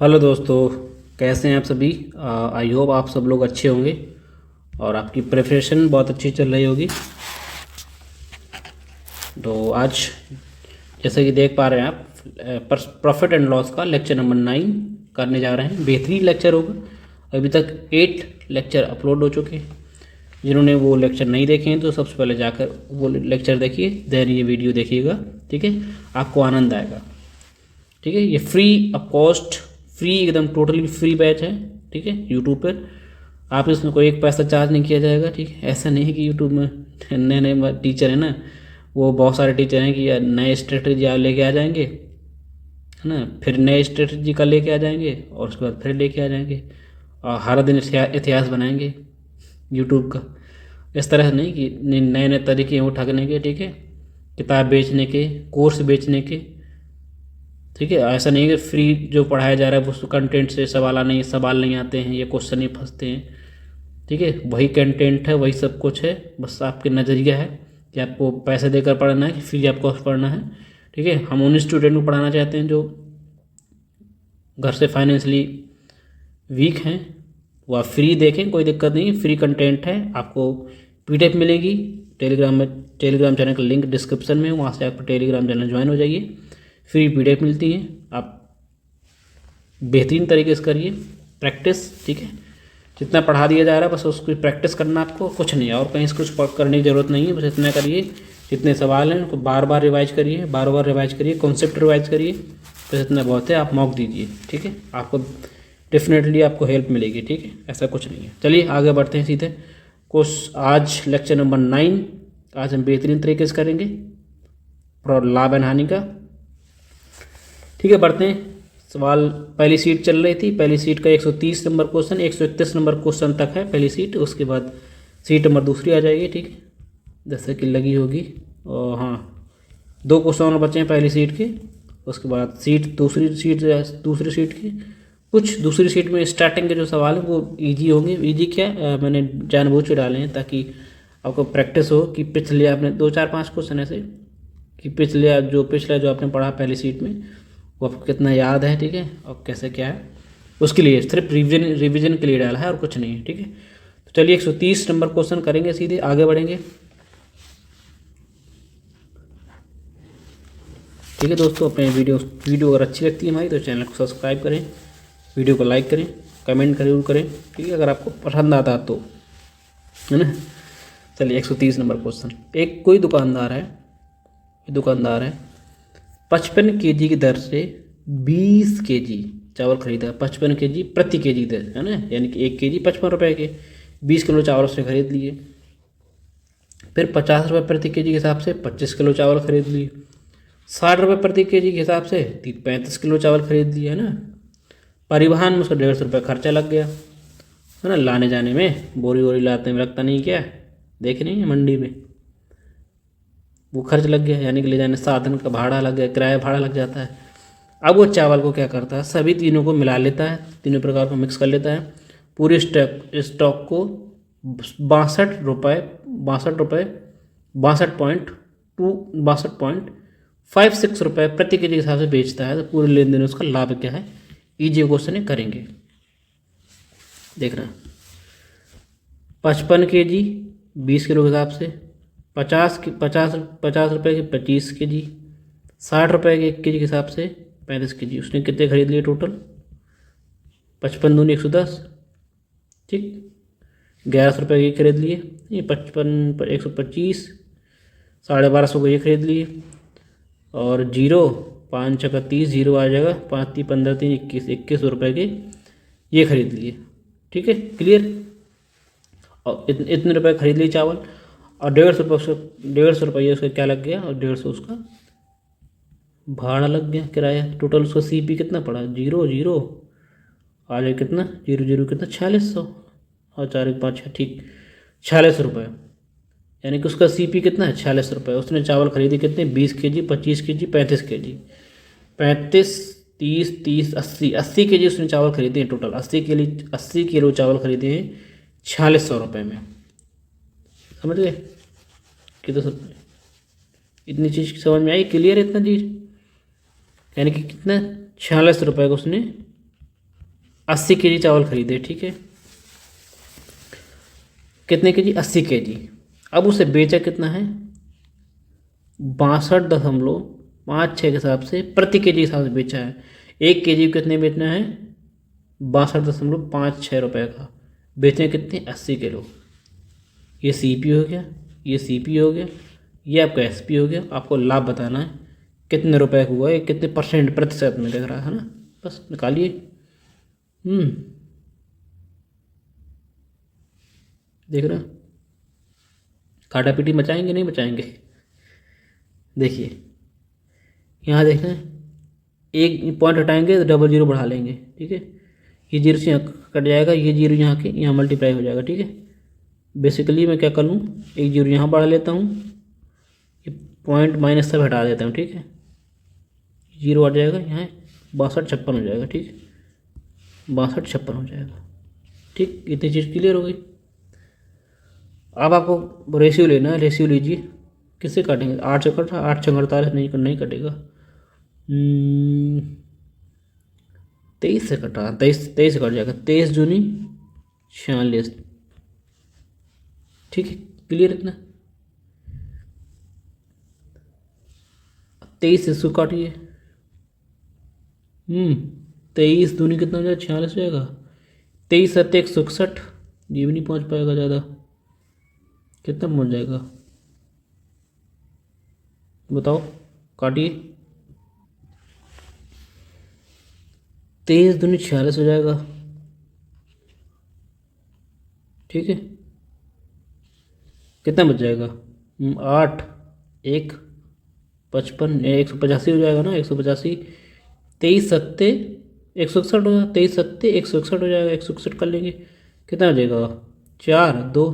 Hello दोस्तों, कैसे हैं आप सभी। आई होप आप सब लोग अच्छे होंगे और आपकी प्रिपरेशन बहुत अच्छी चल रही होगी। तो आज जैसे कि देख पा रहे हैं आप, प्रॉफिट एंड लॉस का लेक्चर नंबर 9 करने जा रहे हैं। बेहतरीन लेक्चर होगा। अभी तक 8 लेक्चर अपलोड हो चुके हैं। जिन्होंने वो लेक्चर नहीं देखे हैं तो सबसे पहले जाकर वो लेक्चर देखिए, देन ये वीडियो देखिएगा। ठीक है, आपको आनंद आएगा। ठीक है, ये फ्री ऑफ कॉस्ट, फ्री एकदम टोटली फ्री बैच है। ठीक है, यूट्यूब पर आप इसमें कोई एक पैसा चार्ज नहीं किया जाएगा। ठीक है, ऐसा नहीं है कि यूट्यूब में नए नए टीचर हैं ना, वो बहुत सारे टीचर हैं कि यार नए स्ट्रेटजी आप लेके आ जाएंगे, है ना, फिर नए स्ट्रेटजी का लेके आ जाएंगे और उसके बाद फिर लेके आ जाएंगे और हर दिन इतिहास बनाएंगे यूट्यूब का। इस तरह से नहीं कि नए नए तरीके हैं उठाने के। ठीक है, किताब बेचने के, कोर्स बेचने के। ठीक है, ऐसा नहीं है कि फ्री जो पढ़ाया जा रहा है वो कंटेंट से सवाल नहीं आते हैं या क्वेश्चन नहीं फंसते हैं। ठीक है, वही कंटेंट है, वही सब कुछ है। बस आपके नज़रिया है कि आपको पैसे देकर पढ़ना है कि फ्री आपको पढ़ना है। ठीक है, हम उन स्टूडेंट को पढ़ाना चाहते हैं जो घर से फाइनेंशियली वीक हैं। वो आप फ्री देखें, कोई दिक्कत नहीं है, फ्री कंटेंट है। आपको पीडीएफ मिलेगी टेलीग्राम में। टेलीग्राम चैनल का लिंक डिस्क्रिप्शन में, वहाँ से आप टेलीग्राम चैनल ज्वाइन हो जाइए। फ्री पीडीएफ मिलती है, आप बेहतरीन तरीके से करिए प्रैक्टिस। ठीक है, जितना पढ़ा दिया जा रहा है बस उसकी प्रैक्टिस करना, आपको कुछ नहीं है और कहीं से कुछ करने की ज़रूरत नहीं है। बस इतना करिए, जितने सवाल हैं उनको बार बार रिवाइज करिए, बार बार रिवाइज करिए, कॉन्सेप्ट रिवाइज करिए। बस इतना बहुत है, आप मॉक दीजिए। ठीक है, आपको डेफिनेटली आपको हेल्प मिलेगी। ठीक है, ऐसा कुछ नहीं है। चलिए आगे बढ़ते हैं सीधे कोर्स। आज लेक्चर नंबर 9 आज हम बेहतरीन तरीके से करेंगे और लाभ एंड हानि का। ठीक है, बढ़ते हैं। सवाल, पहली सीट चल रही थी। पहली सीट का 130 नंबर क्वेश्चन, 131 नंबर क्वेश्चन तक है पहली सीट। उसके बाद सीट नंबर दूसरी आ जाएगी। ठीक है, जैसे कि लगी होगी। और हाँ, 2 क्वेश्चन और बचे हैं पहली सीट के। उसके बाद दूसरी सीट की कुछ दूसरी सीट में स्टार्टिंग के जो सवाल हैं वो इजी होंगे। इजी क्या, मैंने जानबूझ के डाले हैं ताकि आपको प्रैक्टिस हो कि पिछले आपने 2 4 5 क्वेश्चन ऐसे कि पिछला जो आपने पढ़ा पहली सीट में वो आपको कितना याद है। ठीक है, और कैसे क्या है उसके लिए सिर्फ रिवीजन के लिए डाला है और कुछ नहीं है। ठीक है, तो चलिए 130 नंबर क्वेश्चन करेंगे, सीधे आगे बढ़ेंगे। ठीक है दोस्तों, अपने वीडियो अगर अच्छी लगती है हमारी तो चैनल को सब्सक्राइब करें, वीडियो को लाइक करें, कमेंट जरूर करें। ठीक है, अगर आपको पसंद आता तो, है ना। चलिए 130 नंबर क्वेश्चन। एक कोई दुकानदार है 55 केजी की दर से 20 केजी चावल खरीदा। 55 केजी प्रति केजी दर, है ना, यानी कि 1 केजी 55 रुपये के 20 किलो चावल उसने खरीद लिए। फिर 50 रुपये प्रति केजी के हिसाब से 25 किलो चावल खरीद लिए। 60 रुपये प्रति केजी के हिसाब से 35 किलो चावल खरीद लिए, है ना। परिवहन में उसका 150 रुपये खर्चा लग गया, है ना, लाने जाने में। बोरी वोरी लाते में लगता नहीं क्या, देख नहीं है मंडी में, वो खर्च लग गया, यानी कि ले जाने साधन का भाड़ा लग गया, किराया भाड़ा लग जाता है। अब वो चावल को क्या करता है, सभी तीनों को मिला लेता है, तीनों प्रकार को मिक्स कर लेता है। पूरे स्टॉक को 62 रुपये 62.56 रुपये प्रति केजी के हिसाब से बेचता है। तो पूरे लेन देन उसका लाभ क्या है, इजी क्वेश्चन करेंगे। देखना, 55 केजी 20 किलो के हिसाब से, 50 रुपये के 25 केजी, 60 रुपये के 1 केजी के हिसाब से 35 केजी। उसने कितने खरीद लिए टोटल, 55 दूनी 110। ठीक, 1100 रुपये के खरीद लिए, ये 55 पर 125, 1250 के ये खरीद लिए। और जीरो 5 छक्का 30, जीरो आ जाएगा, 5 3 15 3 21 रुपये के ये खरीद लिए। ठीक है, क्लियर। और इतने रुपये खरीद लिए चावल और 150 रुपये उसका क्या लग गया, और 150 उसका भाड़ा लग गया, किराया। टोटल उसका सीपी कितना पड़ा, जीरो जीरो आ जाए कितना, जीरो जीरो कितना 4600 और 4 1 5 6, ठीक 46 रुपये। यानी कि उसका सीपी कितना है 46 रुपये। उसने चावल खरीदे कितने, 20 केजी 25 केजी 35 केजी, 35 30 30 80 केजी उसने चावल खरीदे हैं। टोटल 80 किलो चावल खरीदे हैं 4600 रुपये में। समझ गए कितना सब, इतनी चीज़ समझ में आई, क्लियर है इतना चीज़। यानी कि कितना 46 रुपये का उसने 80 केजी चावल खरीदे, ठीक है। कितने केजी? 80 केजी। अब उसे बेचा कितना है? 62.56 के हिसाब से प्रति केजी के हिसाब से बेचा है। 1 केजी कितने बेचना है? 62.56 रुपये का। बेचने कितने? 80 किलो। ये सीपी हो गया, ये सीपी हो गया, ये आपका एसपी हो गया। आपको लाभ बताना है कितने रुपए का हुआ है, कितने परसेंट प्रतिशत में दिख रहा है ना, बस निकालिए। देख रहे हैं? काटा पीटी बचाएंगे नहीं बचाएंगे? देखिए यहाँ देख रहे हैं, एक पॉइंट हटाएंगे तो डबल जीरो बढ़ा लेंगे, ठीक है। ये जीरो से यहाँ कट जाएगा, ये जीरो यहाँ के यहाँ मल्टीप्लाई हो जाएगा, ठीक है। बेसिकली मैं क्या कर लूँ, एक जीरो यहाँ बढ़ा लेता हूँ, ये पॉइंट माइनस सब हटा देता हूँ, ठीक है। जीरो हट जाएगा, यहाँ 62.56 हो जाएगा, ठीक है। 62.56 हो जाएगा, ठीक। इतनी चीज़ क्लियर हो गई। अब आपको रेशियो लेना है, रेशियो लीजिए। किससे काटेंगे? 8 से कट रहा, 8 से 48 नहीं कटेगा। 23 से कट रहा, 23 से कट जाएगा। 23 दूनी 46, ठीक है। क्लियर इतना? 23 से इसको काटिए। 23 दूनी कितना हो जाएगा? 46 हो जाएगा। 23 सत्ते 161, ये भी नहीं पहुंच पाएगा ज़्यादा। कितना पहुंच जाएगा बताओ, काटिए। 23 दूनी 46 हो जाएगा, ठीक है। कितना बच जाएगा? 8 1 55, 185 हो जाएगा ना, 185। 23 सत्ते 161 हो जाएगा, 23 सत्ते 161 हो जाएगा, 161 कर लेंगे। कितना हो जाएगा? 4 2,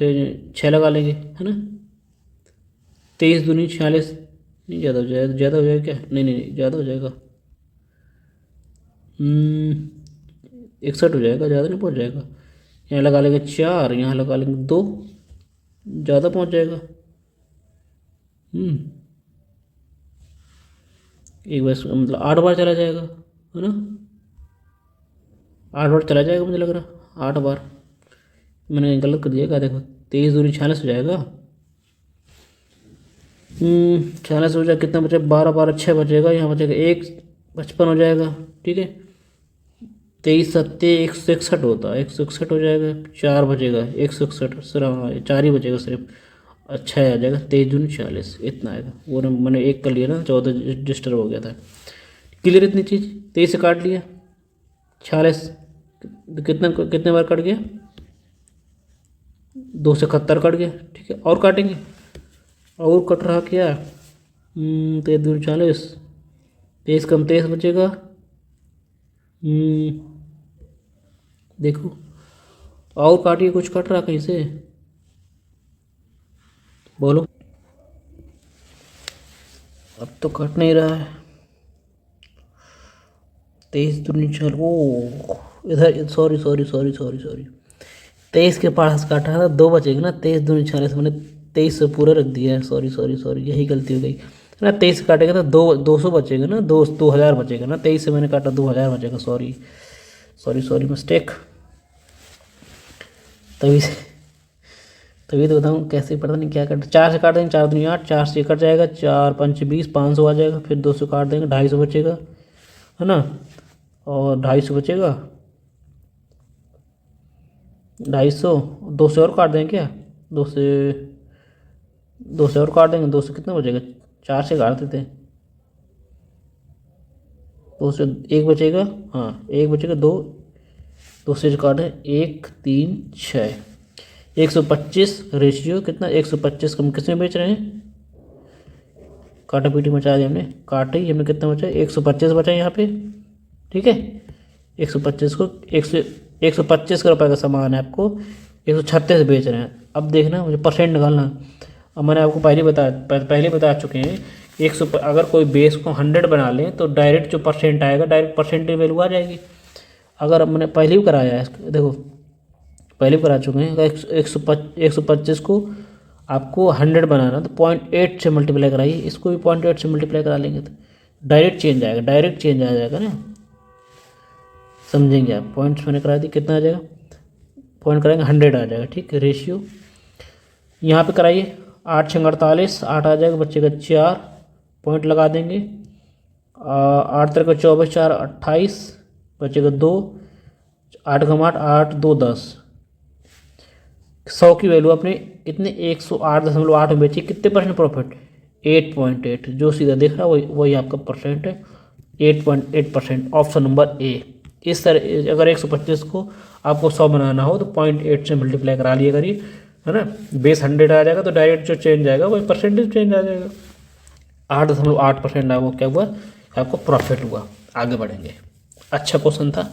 फिर 6 लगा लेंगे, है ना। 23 दूनी 46, नहीं ज़्यादा हो जाएगा? ज़्यादा हो जाएगा क्या? नहीं ज़्यादा हो जाएगा। 61 हो जाएगा, ज़्यादा नहीं पहुँच जाएगा। यहाँ लगा लेंगे 4, यहाँ लगा लेंगे 2, ज़्यादा पहुँच जाएगा। एक बार मतलब 8 बार चला जाएगा, है ना। 8 बार चला जाएगा, मुझे लग रहा 8 बार। मैंने गलत कर दिया क्या? देखो 23 दूनी 46 हो जाएगा। 46 हो जाएगा, कितना बचेगा? 12 12 6 बचेगा, यहाँ बचेगा 1 55 हो जाएगा, ठीक है। 23 सत्ते 161 होता है, 161 हो जाएगा। 4 बचेगा, 161 सिर्फ 4 ही बचेगा सिर्फ। अच्छा आ जाएगा 23 दूनी 46, इतना आएगा। वो मैंने 1 कर लिया ना, 14 डिस्टर्ब हो गया था। क्लियर इतनी चीज़? 23 से काट लिया, 46 कितने बार कट गया? 2 से 71 कट गया, ठीक है। और काटेंगे, और कट रहा क्या? 23 दूनी 40, 23 कम 23 बचेगा। देखो और काटिए, कुछ कट रहा कहीं से, बोलो। अब तो कट नहीं रहा है। 23 दूनी 40, ओ इधर सॉरी 23 के पास काटा था, 2 बचेगा ना। 23 दूनी 46, मैंने 23 से पूरा रख दिया है। सॉरी यही गलती हो गई ना। 23 से काटेगा तो 200 बचेगा ना, 2000 बचेगा ना। 23 से मैंने काटा 2000 बचेगा। Sorry mistake. तभी तो बताऊँ कैसे, पता नहीं क्या काट। 4 से काट देंगे, 4 दूनी 8, 4 से कट जाएगा, 4 5 20, 500 आ जाएगा। फिर 200 काट देंगे, 250 बचेगा, है ना। और 250 बचेगा, 250, 2 से और काट देंगे क्या? 2 से और काट देंगे, 2 से कितना बचेगा? 4 से काट देते हैं, 2 से 1 बचेगा, हाँ 1 बचेगा। 2 से काटे 1 3 6, 125 रेशियो कितना? 125 हम किस में बेच रहे हैं? काटा पीटी मचा दिया हमने, काटे ही हमने। कितना बचा? 125 बचा यहाँ पे, ठीक है। 125 को 125 का रुपये का सामान है, आपको 136 बेच रहे हैं। अब देखना मुझे परसेंट निकालना। अब मैंने आपको पहले बता चुके हैं, 100 अगर कोई बेस को 100 बना लें तो डायरेक्ट जो परसेंट आएगा, डायरेक्ट परसेंटेज वैल्यू आ जाएगी। अगर मैंने पहले भी कराया है, देखो पहले भी करा चुके हैं। अगर 125 को आपको 100 बनाना तो 0.8 से मल्टीप्लाई कराइए। इसको भी 0.8 से मल्टीप्लाई करा लेंगे तो डायरेक्ट चेंज आ जाएगा ना। समझेंगे आप। पॉइंट्स मैंने करा दी, कितना आ जाएगा, पॉइंट कराएंगे 100 आ जाएगा, ठीक है। रेशियो यहाँ पे कराइए, 8 छंग 48, 8 आ जाएगा, बच्चे का 4 पॉइंट लगा देंगे। 8 तरह का 24, 4 28, बच्चे का 2, 8 का 8, 8 2 10। 100 की वैल्यू अपने कितने 108.8 में बेची, कितने परसेंट प्रॉफिट, 8.8। जो सीधा देख रहा है वही वही आपका परसेंट है, 8.8%। Option number A. इस तरह अगर 125 को आपको 100 बनाना हो तो 0.8 से मल्टीप्लाई करा लिया करिए, है ना। बेस 100 आ जाएगा तो डायरेक्ट जो चेंज आएगा वही परसेंटेज चेंज आ जाएगा। 8.8% आपको क्या हुआ, आपको प्रॉफिट हुआ। आगे बढ़ेंगे, अच्छा क्वेश्चन था,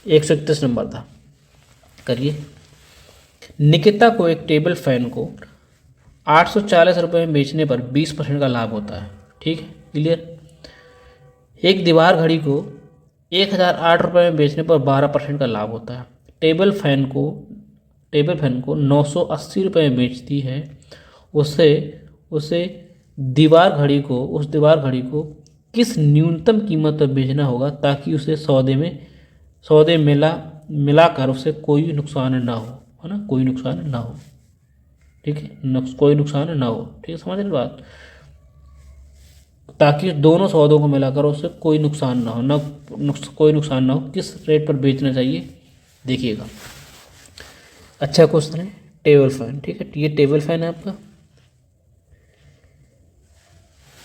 131 नंबर था, करिए। निकिता को एक टेबल फैन को 840 रुपये में बेचने पर 20% का लाभ होता है, ठीक है, क्लियर। एक दीवार घड़ी को 1008 रुपये में बेचने पर 12% का लाभ होता है। टेबल फैन को 980 रुपये में बेचती है, उसे उसे उस दीवार घड़ी को किस न्यूनतम कीमत पर बेचना होगा ताकि उसे सौदे मिलाकर उसे कोई नुकसान ना हो, है ना, कोई नुकसान ना हो, ठीक है, कोई नुकसान ना हो, ठीक है, समझ रहे बात। ताकि दोनों सौदों को मिलाकर उससे कोई नुकसान ना हो, कोई नुकसान ना हो, किस रेट पर बेचना चाहिए देखिएगा। अच्छा क्वेश्चन है, टेबल फैन, ठीक है, ये टेबल फैन है आपका,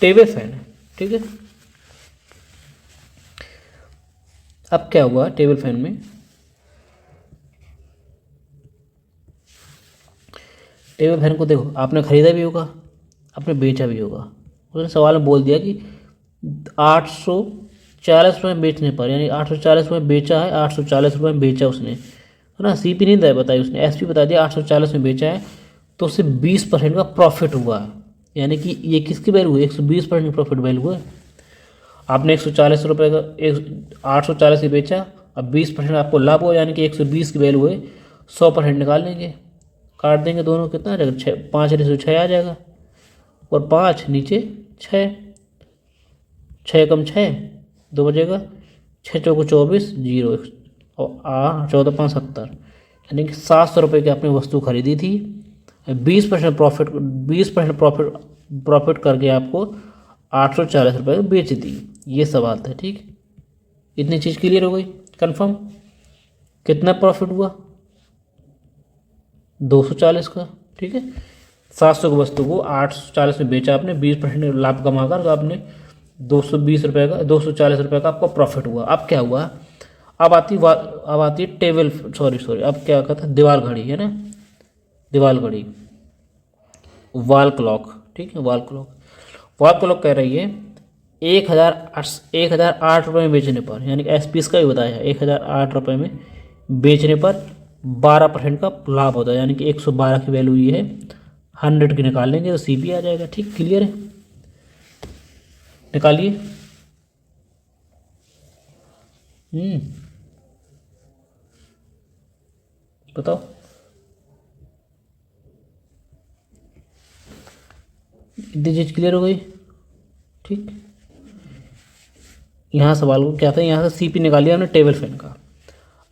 टेबल फैन है, ठीक है। अब क्या हुआ टेबल फैन में, टेबल फैन को देखो, आपने खरीदा भी होगा, आपने बेचा भी होगा। उसने सवाल में बोल दिया कि 840 रुपये में बेचने पर, यानी 840 रुपये में बेचा है, 840 रुपये में बेचा उसने, है ना। सीपी नहीं दिया, बताई उसने, एसपी बता दिया 840 में बेचा है, तो उससे 20% का प्रॉफिट हुआ है। यानी कि ये किसकी वैल्यू है, 120% प्रॉफिट वैल्यू है। आपने 140 रुपये का 840 से बेचा, अब 20% आपको लाभ हो, यानी कि 120 की वैल्यू है, 100% निकाल लेंगे, काट देंगे दोनों, कितना आ जाएगा, 5/6 आ जाएगा, और 5 नीचे 6, 6 कम 6 2 बजेगा, 6 चौको 24, 0 और 14 5 70, यानी कि 700 रुपये की आपने वस्तु खरीदी थी, 20% प्रॉफिट करके आपको 840 रुपये में बेच दी। ये सवाल था, ठीक, इतनी चीज़ क्लियर हो गई, कंफर्म। कितना प्रॉफिट हुआ, 240 का, ठीक है। 700 की वस्तु को 840 में बेचा आपने, 20% लाभ कमाकर, तो आपने 220 रुपये का, 240 रुपये का आपका प्रॉफिट हुआ। अब क्या हुआ, अब आती है टेबल, सॉरी अब क्या कहता है, दीवार घड़ी, है ना, दीवार घड़ी, वॉल क्लॉक, ठीक है, वॉल क्लॉक कह रही है 1008 रुपये में बेचने पर, यानी कि एसपी का ही बताया है, 1008 रुपये में बेचने पर 12% का लाभ होता है, यानी कि 112 की वैल्यू ये है, 100 की निकाल लेंगे तो सीपी आ जाएगा, ठीक, क्लियर है, निकालिए। बताओ, इतनी चीज़ क्लियर हो गई, ठीक। यहाँ सवाल को क्या था, यहाँ से सीपी निकालिए हमने टेबल फैन का।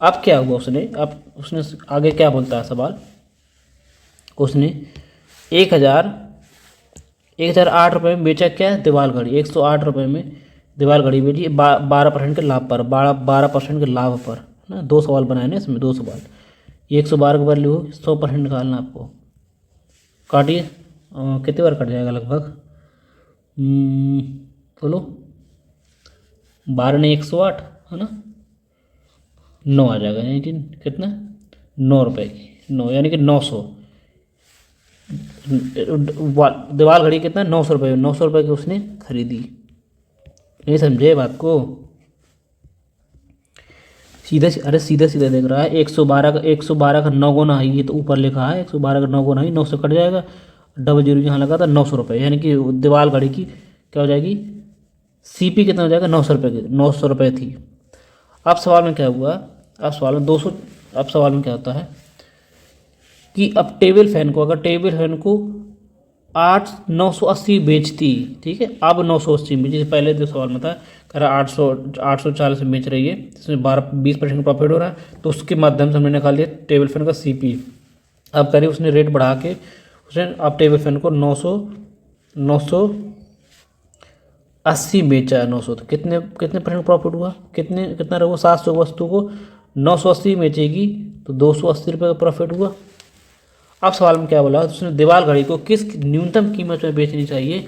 अब क्या हुआ, उसने आगे क्या बोलता है सवाल, उसने 1008 रुपये में बेचा क्या, दीवार घड़ी, 108 रुपये में दीवार घड़ी बेची, 12% के लाभ पर, 12% के लाभ पर, ना। 2 सवाल बनाए ना इसमें, 2 सवाल, 112 की वैल्यू 100% निकालना आपको, काटिए, कितनी बार कट जाएगा लगभग, बोलो, 12 ने 108, है ना, 9 आ जाएगा, यानी कि कितना, 9 रुपये की, 9 यानी कि 900। दीवार घड़ी कितना, 900 रुपये, 900 रुपये की उसने खरीदी। नहीं समझे बात को, सीधा देख रहा है, 112 का 9 गुना है, ये तो ऊपर लिखा है 112 का 9 गुना है, 9 से कट जाएगा, डबल जीरो यहाँ लगा था, 900 रुपये, यानी कि दीवार घड़ी की क्या हो जाएगी, सीपी कितना हो जाएगा, 900 रुपये की, 900 रुपये थी। अब सवाल में क्या हुआ, अब सवाल में क्या होता है कि अब टेबल फैन को 980 बेचती, ठीक है, अब 980 में, जैसे पहले जो सवाल में था अगर 840 में बेच रही है, इसमें 20% प्रॉफिट हो रहा है, तो उसके माध्यम से हमने निकाल लिया टेबल फैन का CP। अब करिए उसने रेट बढ़ा के उसने अब टेबल फैन को 980 बेचा है। 900 तो कितने कितने परसेंट प्रॉफिट हुआ, कितना रहा? 700 वस्तु को 980 बेचेगी तो 280 रुपये का प्रॉफिट हुआ। अब सवाल में क्या बोला, उसने दीवार घड़ी को किस न्यूनतम कीमत में बेचनी चाहिए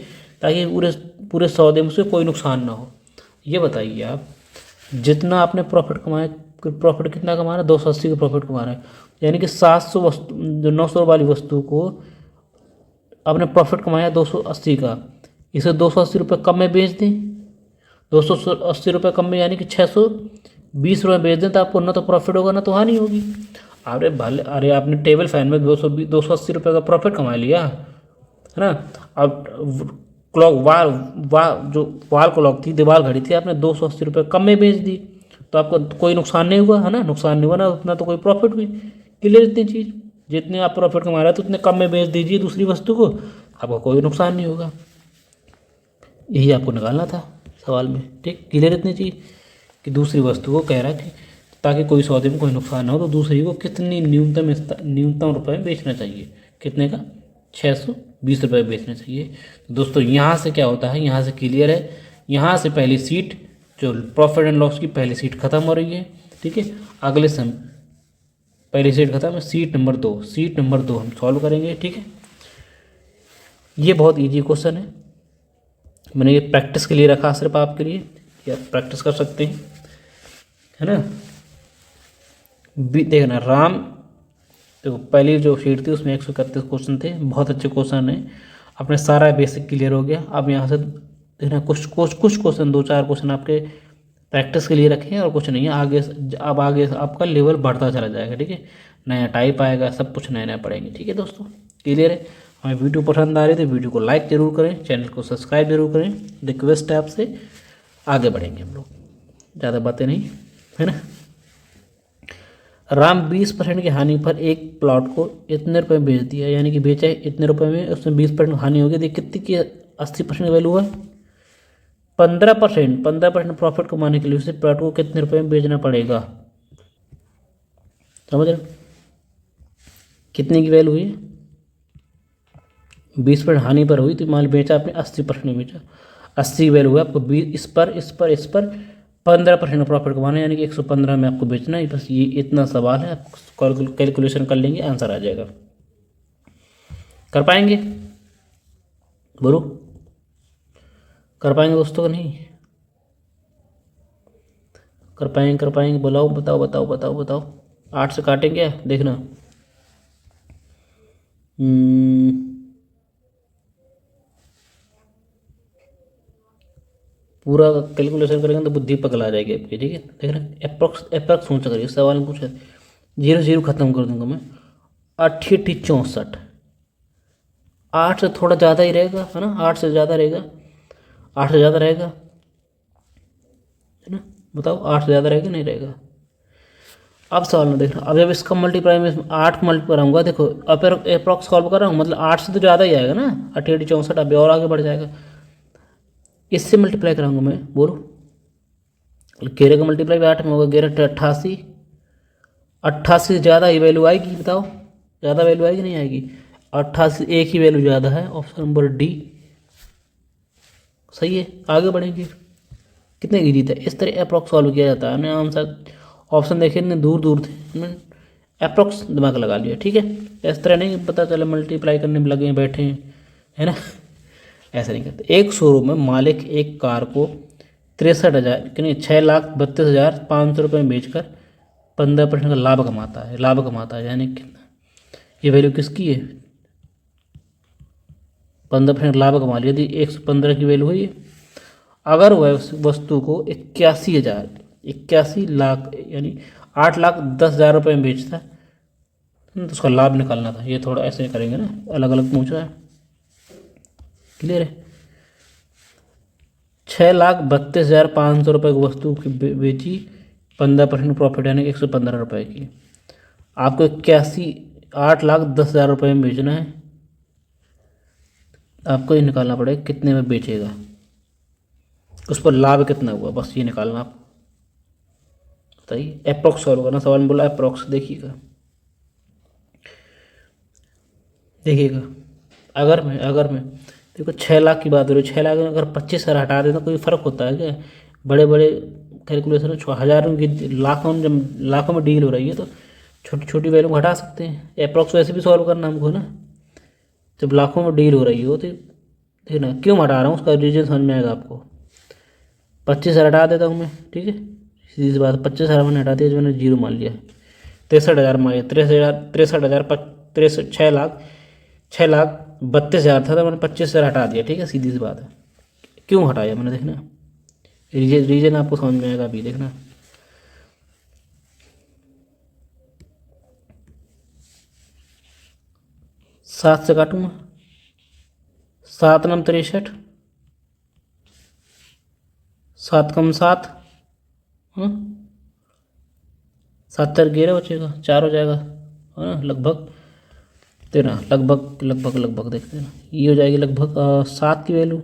ताकि पूरे पूरे सौदे में उसे कोई नुकसान ना हो। ये बताइए आप, जितना आपने प्रॉफिट कमाया, प्रॉफिट कितना कमा रहा है? 280 का प्रॉफिट कमा रहा है, यानी कि 700 वस्तु, जो 900 वाली वस्तु को आपने प्रॉफिट कमाया 280 का, इसे 280 रुपये कम में बेच दें। 280 रुपये कम में यानी कि 620 रुपये बेच दें, तो आपको ना तो प्रॉफिट होगा ना तो हानि होगी। अरे भले, अरे आपने टेबल फैन में 280 रुपये का प्रॉफिट कमा लिया है ना। अब क्लॉक जो वाल क्लॉक थी, दीवार घड़ी थी, आपने 280 रुपये कम में बेच दी, तो आपको कोई नुकसान नहीं हुआ है ना। नुकसान नहीं हुआ ना, उतना तो कोई प्रॉफिट हुई। क्लियर इतनी चीज़, जितने आप प्रॉफिट कमा रहे हैं तो उतने कम में बेच दीजिए दूसरी वस्तु को, आपको कोई नुकसान नहीं होगा। यही आपको निकालना था सवाल में। ठीक, क्लियर इतनी चीज़ कि दूसरी वस्तु को कह रहा है कि ताकि कोई सौदे में कोई नुकसान ना हो, तो दूसरी को कितनी न्यूनतम रुपये में बेचना चाहिए। कितने का? 620 रुपये बेचना चाहिए। तो दोस्तों यहाँ से क्या होता है, यहाँ से क्लियर है, यहाँ से पहली सीट जो प्रॉफिट एंड लॉस की पहली सीट खत्म हो रही है। ठीक है, अगले सम पहली सीट खत्म है, सीट नंबर 2 हम सॉल्व करेंगे। ठीक है, ये बहुत ईजी क्वेश्चन है, मैंने ये प्रैक्टिस के लिए रखा, सिर्फ आपके लिए, या प्रैक्टिस कर सकते हैं, है ना। देखना राम, देखो पहली जो शीट थी उसमें 131 क्वेश्चन थे, बहुत अच्छे क्वेश्चन है, अपने सारा बेसिक क्लियर हो गया। अब यहाँ से देखना कुछ क्वेश्चन, 2-4 क्वेश्चन आपके प्रैक्टिस के लिए रखें और कुछ नहीं है। अब आगे आपका लेवल बढ़ता चला जाएगा। ठीक है, नया टाइप आएगा, सब कुछ नया नया पढ़ेंगे। ठीक है दोस्तों, क्लियर है। हमें वीडियो पसंद आ रही है तो वीडियो को लाइक जरूर करें, चैनल को सब्सक्राइब जरूर करें। रिक्वेस्ट है आपसे, आगे बढ़ेंगे हम लोग, ज़्यादा बातें नहीं, है ना। राम 20% की हानि पर एक प्लॉट को इतने रुपए में बेच दिया, यानी कि बेचा है इतने रुपए में, उसमें 20% हानि हो गई। देख कितनी की 80% वैल्यू है। 15% प्रॉफिट कमाने के लिए उसे प्लॉट को कितने रुपए में बेचना पड़ेगा, समझ रहे? कितने की वैल्यू हुई? 20% हानि पर हुई, तो मान बेचा आपने 80% में बेचा, 80 की वैल्यू हुआ आपको 20, इस पर 15% प्रॉफिट कमाना, यानी कि 115 में आपको बेचना है। बस ये इतना सवाल है, आप कैलकुलेशन कर लेंगे, आंसर आ जाएगा। कर पाएंगे? बोलो, कर पाएंगे दोस्तों का नहीं? कर पाएंगे, बताओ। 8 से काटेंगे, देखना। पूरा कैलकुलेशन करेंगे तो बुद्धि पगला जाएगी आपकी। ठीक है, देख रहे, अप्रॉक्स सोच करिए, सवाल में पूछा 0 खत्म कर दूंगा मैं। 88 64, 8 से थोड़ा ज़्यादा ही रहेगा, है ना, 8 से ज़्यादा रहेगा, 8 से ज़्यादा रहेगा, है ना। बताओ 8 से ज़्यादा रहेगा नहीं रहेगा? अब सवाल में देखना, अब जब इसका मल्टीप्लाई में 8 को मल्टीप्लाई कराऊंगा, देखो अप्रॉक्स सॉल्व कर रहा हूँ, मतलब 8 से तो ज़्यादा ही आएगा ना। 88 64 अभी और आगे बढ़ जाएगा, इससे मल्टीप्लाई कराऊंगा मैं। बोलो, 11 का मल्टीप्लाई भी 8 में होगा, 11 88, 88 से ज़्यादा ही वैल्यू आएगी, बताओ ज़्यादा वैल्यू आएगी नहीं आएगी? 88 एक ही वैल्यू ज़्यादा है, ऑप्शन नंबर डी सही है। आगे बढ़ेंगे, कितने ईजी था, इस तरह अप्रॉक्स सॉल्व किया जाता है। हमने आंसर ऑप्शन देखे इतने दूर थे, हमने अप्रॉक्स दिमाग लगा लिया। ठीक है, इस तरह नहीं पता चला मल्टीप्लाई करने में लगे बैठे हैं, है ना, ऐसा नहीं करते। एक शोरूम में मालिक एक कार को 63,000 नहीं 6,32,500 रुपये में बेचकर 15% का लाभ कमाता है, यानी कितना? ये वैल्यू किसकी है? 15% लाभ कमा लिया, यदि 115 की वैल्यू हुई है। अगर वह उस वस्तु को 81 लाख यानी 8,10,000 रुपये में बेचता है, तो उसका लाभ निकालना था। ये थोड़ा ऐसे करेंगे ना, अलग अलग पूछा है, क्लियर है। 6,32,500 रुपये की वस्तु की बेची, 15% प्रॉफिट यानी 115 रुपये की। आपको 8,10,000 रुपये में बेचना है, आपको ये निकालना पड़ेगा कितने में बेचेगा। उस पर लाभ कितना हुआ, बस ये निकालना आप। बताइए, अप्रोक्स सॉल्व करना, सवाल में बोला अप्रोक्स। देखिएगा देखिएगा, अगर मैं देखो 6 लाख की बात हो रही है, 6 लाख में अगर 25,000 हटा दें तो कोई फ़र्क होता है क्या? बड़े बड़े कैलकुलेशन में हज़ारों की, लाखों में, जब लाखों में डील हो रही है तो छोटी छोटी वैल्यू को हटा सकते हैं। अप्रोक्स वैसे भी सॉल्व करना हमको ना, जब लाखों में डील हो रही हो तो ठीक ना। क्यों हटा रहा हूँ उसका रीजन समझ में आएगा आपको। 25,000 हटा देता हूँ मैं, ठीक है, सीधी सी बात। 25,000 मैंने हटा दिया, जो मैंने जीरो मान लिया। 63,000 मान लिया, 63,000 63 6,32,000 था तो मैंने 25,000 हटा दिया, ठीक है, सीधी सी बात है। क्यों हटाया मैंने, देखना रीजन आपको समझ में आएगा अभी, देखना। 7 से काटूंगा, 7 नम 63, 7 कम 7, 7 4 11 बचेगा, 4 हो जाएगा, है ना, लगभग। तेना लगभग देखते हैं ना, ये हो जाएगी लगभग 7 की वैल्यू।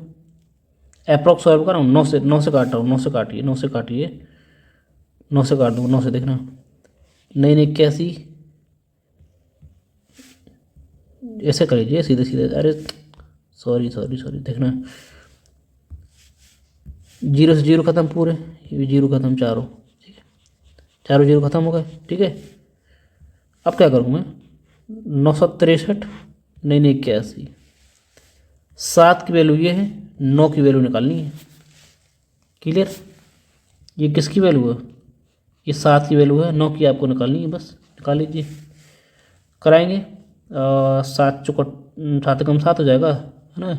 अप्रॉक्स सॉल्व कर रहा हूँ, 9 से काट रहा हूँ, 9 से काटिए, 9 से काटिए, 9 से काट दूँगा, 9 से देखना। 9 9 81, ऐसे कर लीजिए सीधे सीधे। अरे सॉरी देखना, 0 से 0 खत्म पूरे, ये भी 0 खत्म, चारों, ठीक है, चारों 0 खत्म हो गए, ठीक है। अब क्या करूँ मैं, 963, 9 9 81, 7 की वैल्यू ये है, 9 की वैल्यू निकालनी है। क्लियर? ये किसकी वैल्यू है, ये 7 की वैल्यू है, 9 की आपको निकालनी है, बस निकाल लीजिए। कराएंगे 7 चौकट 7 कम 7 हो जाएगा, है ना।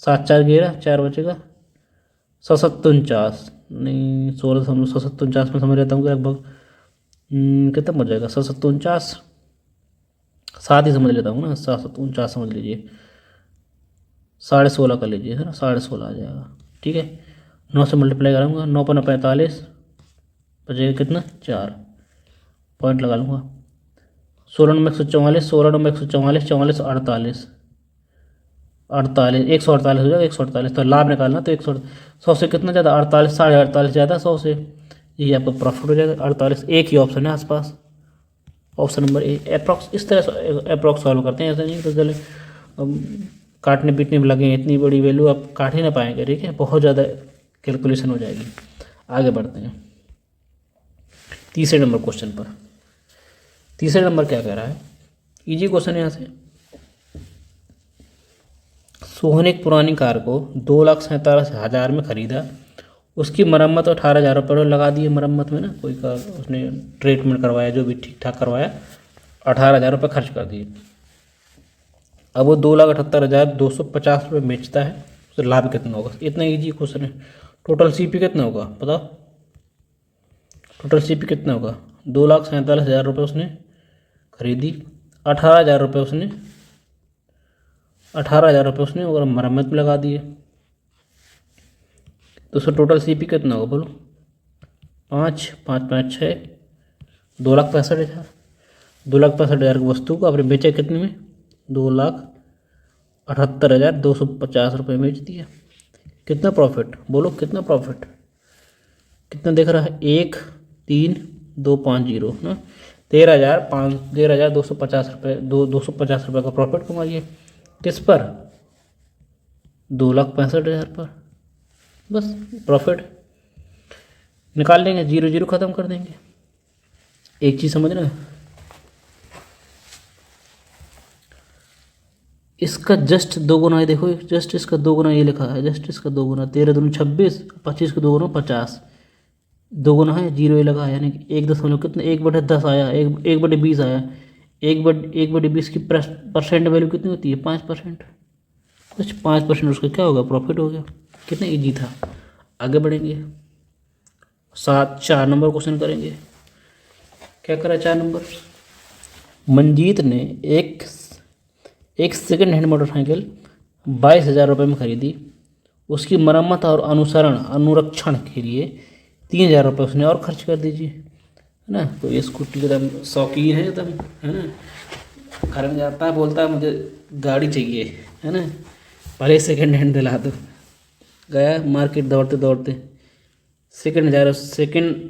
7 4 11, 4 बचेगा, 749, नहीं 16, 749 में समझ लेता हूँ कि लगभग कितना बच जाएगा, 749, 7 ही समझ लेता हूँ ना, 749 समझ लीजिए, 16.5 कर लीजिए, है ना, 16.5 आ जाएगा, ठीक है। 9 से मल्टीप्लाई करूँगा, 9 पर 45, बचेगा कितना, 4, पॉइंट लगा लूँगा। 16 9 144, 16 9 144, 44 48, 148 हो जाएगा, 148। तो लाभ निकालना तो 100 से कितना ज़्यादा, 48, 48.5 ज़्यादा 100 से, ये आपका प्रॉफिट हो जाएगा 48। एक ही ऑप्शन है आसपास, ऑप्शन नंबर ए, अप्रॉक्स। इस तरह से अप्रॉक्स सॉल्व करते हैं, ऐसा नहीं तो चले काटने पीटने में लगे, इतनी बड़ी वैल्यू आप काट ही ना पाएंगे, ठीक है, बहुत ज़्यादा कैलकुलेशन हो जाएगी। आगे बढ़ते हैं तीसरे नंबर क्वेश्चन पर। तीसरे नंबर क्या कह रहा है, इजी क्वेश्चन है यहाँ से। सोहन एक पुरानी कार को 2,47,000 में खरीदा, उसकी मरम्मत 18,000 रुपये लगा दिए। मरम्मत में ना कोई का उसने ट्रीटमेंट करवाया, जो भी ठीक ठाक करवाया, 18,000 रुपये खर्च कर दिए। अब वो 2,78,250 रुपये बेचता है, तो लाभ कितना होगा। इतना इजी क्वेश्चन है। टोटल सीपी कितना होगा बताओ, टोटल सीपी कितना होगा। 2,47,000 रुपये उसने खरीदी, 18,000 रुपये उसने 18,000 रुपये उसने और मरम्मत में लगा दिए, तो उसका टोटल सीपी कितना होगा बोलो। 5 5 5 6, 2,65,000। 2,65,000 की वस्तु को आपने बेचा कितने में, 2,78,250 रुपये में बेच दिया। कितना प्रॉफिट बोलो, कितना प्रॉफिट, कितना दिख रहा है, 1,3,250 ना, 13,250 रुपये, 250 रुपये का प्रॉफिट कमाइए। किस पर, 2,65,000 पर, बस प्रॉफिट निकाल लेंगे, 0 0 ख़त्म कर देंगे। एक चीज़ समझ रहे हैं, इसका जस्ट 2 गुना है, देखो जस्ट इसका 2 गुना ये लिखा है, जस्ट इसका 2 गुना, 13 दूनी 26, 25 का 2 गुना 50, 2 गुना है, 0 ये लगा, यानी कि 1 कितना, 1/10 आया, 1/20 आया, 1/20 की परसेंट वैल्यू कितनी होती है, 5%। कुछ 5% उसका क्या होगा, प्रॉफिट हो गया। कितना ईजी था। आगे बढ़ेंगे, 4 नंबर क्वेश्चन करेंगे। क्या करा 4 नंबर, मंजीत ने एक सेकंड हैंड मोटरसाइकिल 22,000 रुपये में खरीदी, उसकी मरम्मत और अनुरक्षण के लिए 3,000 रुपये उसने और खर्च कर दीजिए, है ना। तो ये स्कूटी एकदम शौकीन है एकदम, है ना, घर में जाता है बोलता है मुझे गाड़ी चाहिए, है ना, भले सेकंड हैंड दिला दो, गया मार्केट दौड़ते दौड़ते, सेकंड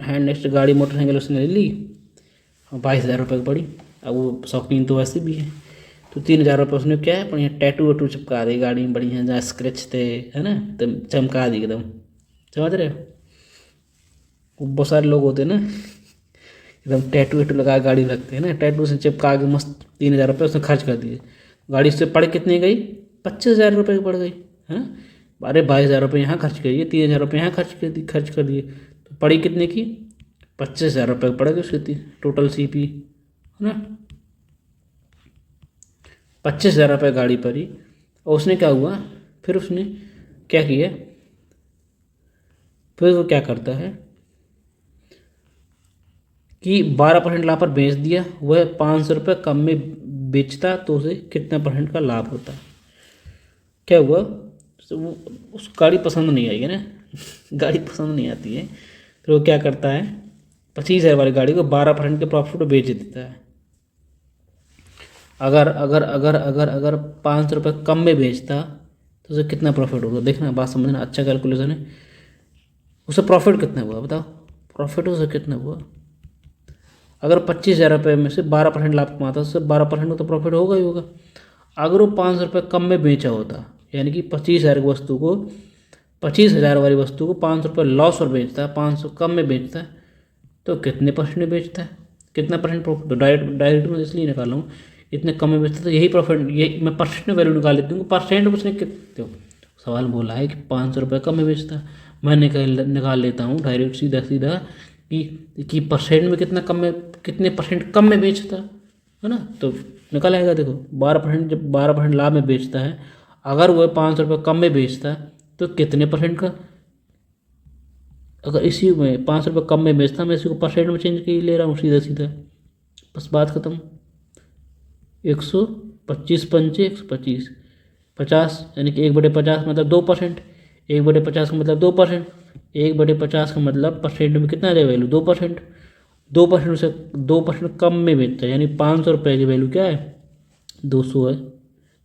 हैंड नेक्स्ट गाड़ी मोटरसाइकिल उसने ले ली और 22,000 रुपये की पड़ी। अब वो शौकीन तो वैसे भी है, तो 3,000 रुपये उसने क्या है बढ़िया टैटू वैटू चिपका दी गाड़ी में बढ़िया, जहाँ स्क्रैच थे है ना, तो चमका दी एकदम, समझ रहे हो। वो बहुत सारे लोग होते हैं ना एकदम टैटू वैटू लगा गाड़ी रखते हैं ना, टैटू से चिपका के मस्त 3,000 रुपये उसने खर्च कर दिए। गाड़ी से पड़ कितनी गई? 25,000 रुपये की पड़ गई है। अरे 22,000 रुपये यहाँ खर्च करिए, 3,000 रुपये यहाँ खर्च कर दिए, तो पड़ी कितने की? 25,000 रुपये पड़ गई उसकी टोटल सीपी है ना। 25,000 रुपये गाड़ी पड़ी। और उसने क्या हुआ फिर, उसने क्या किया, फिर वो क्या करता है कि 12% लाभ पर बेच दिया। वह 500 रुपये कम में बेचता तो उसे कितना % का लाभ होता। क्या हुआ, तो वो उस गाड़ी पसंद नहीं आई है ना गाड़ी पसंद नहीं आती है, तो वो क्या करता है 25,000 वाली गाड़ी को 12% के प्रॉफिट में बेच देता है। अगर अगर अगर अगर अगर 500 रुपये कम में बेचता तो उसे कितना प्रॉफिट होगा, देखना बात समझना, अच्छा कैलकुलेशन है। उसे प्रॉफिट कितना हुआ बताओ, प्रॉफिट उसे कितना हुआ। अगर 25,000 रुपये में से 12% लाभ कमाता उससे 12% तो प्रॉफिट होगा ही होगा। अगर वो 500 रुपये कम में बेचा होता, यानी कि 25,000 की वस्तु को, 25,000 वाली वस्तु को 500 रुपये लॉस पर बेचता है, 500 कम में बेचता है, तो कितने % में बेचता है, कितना % प्रॉफिट। तो डायरेक्ट में इसलिए निकाल रहा हूँ, इतने कम में बेचता तो यही प्रॉफिट, ये मैं % में वैल्यू निकाल लेती हूँ। % उसने कितने, सवाल बोला है कि 500 रुपये कम में बेचता, मैं निकाल लेता हूँ डायरेक्ट सीधा सीधा कि % में कितना कम में, कितने % कम में बेचता है ना, तो निकल आएगा। देखो 12%, जब 12% लाभ में बेचता है, अगर वह 500 रुपये कम में बेचता है तो कितने % का। अगर इसी में 500 रुपये कम में बेचता, मैं इसी को % में चेंज कर ले रहा हूँ सीधा सीधा, बस बात खत्म। 125 पंचे 125, 50 यानी कि 1/50 मतलब 2%, 1/50 का मतलब 2%, 1/50 का मतलब % में कितना आ जाएगा वैल्यू 2%। 2% से 2% कम में बेचता है, यानी 500 रुपये की वैल्यू क्या है 200 है,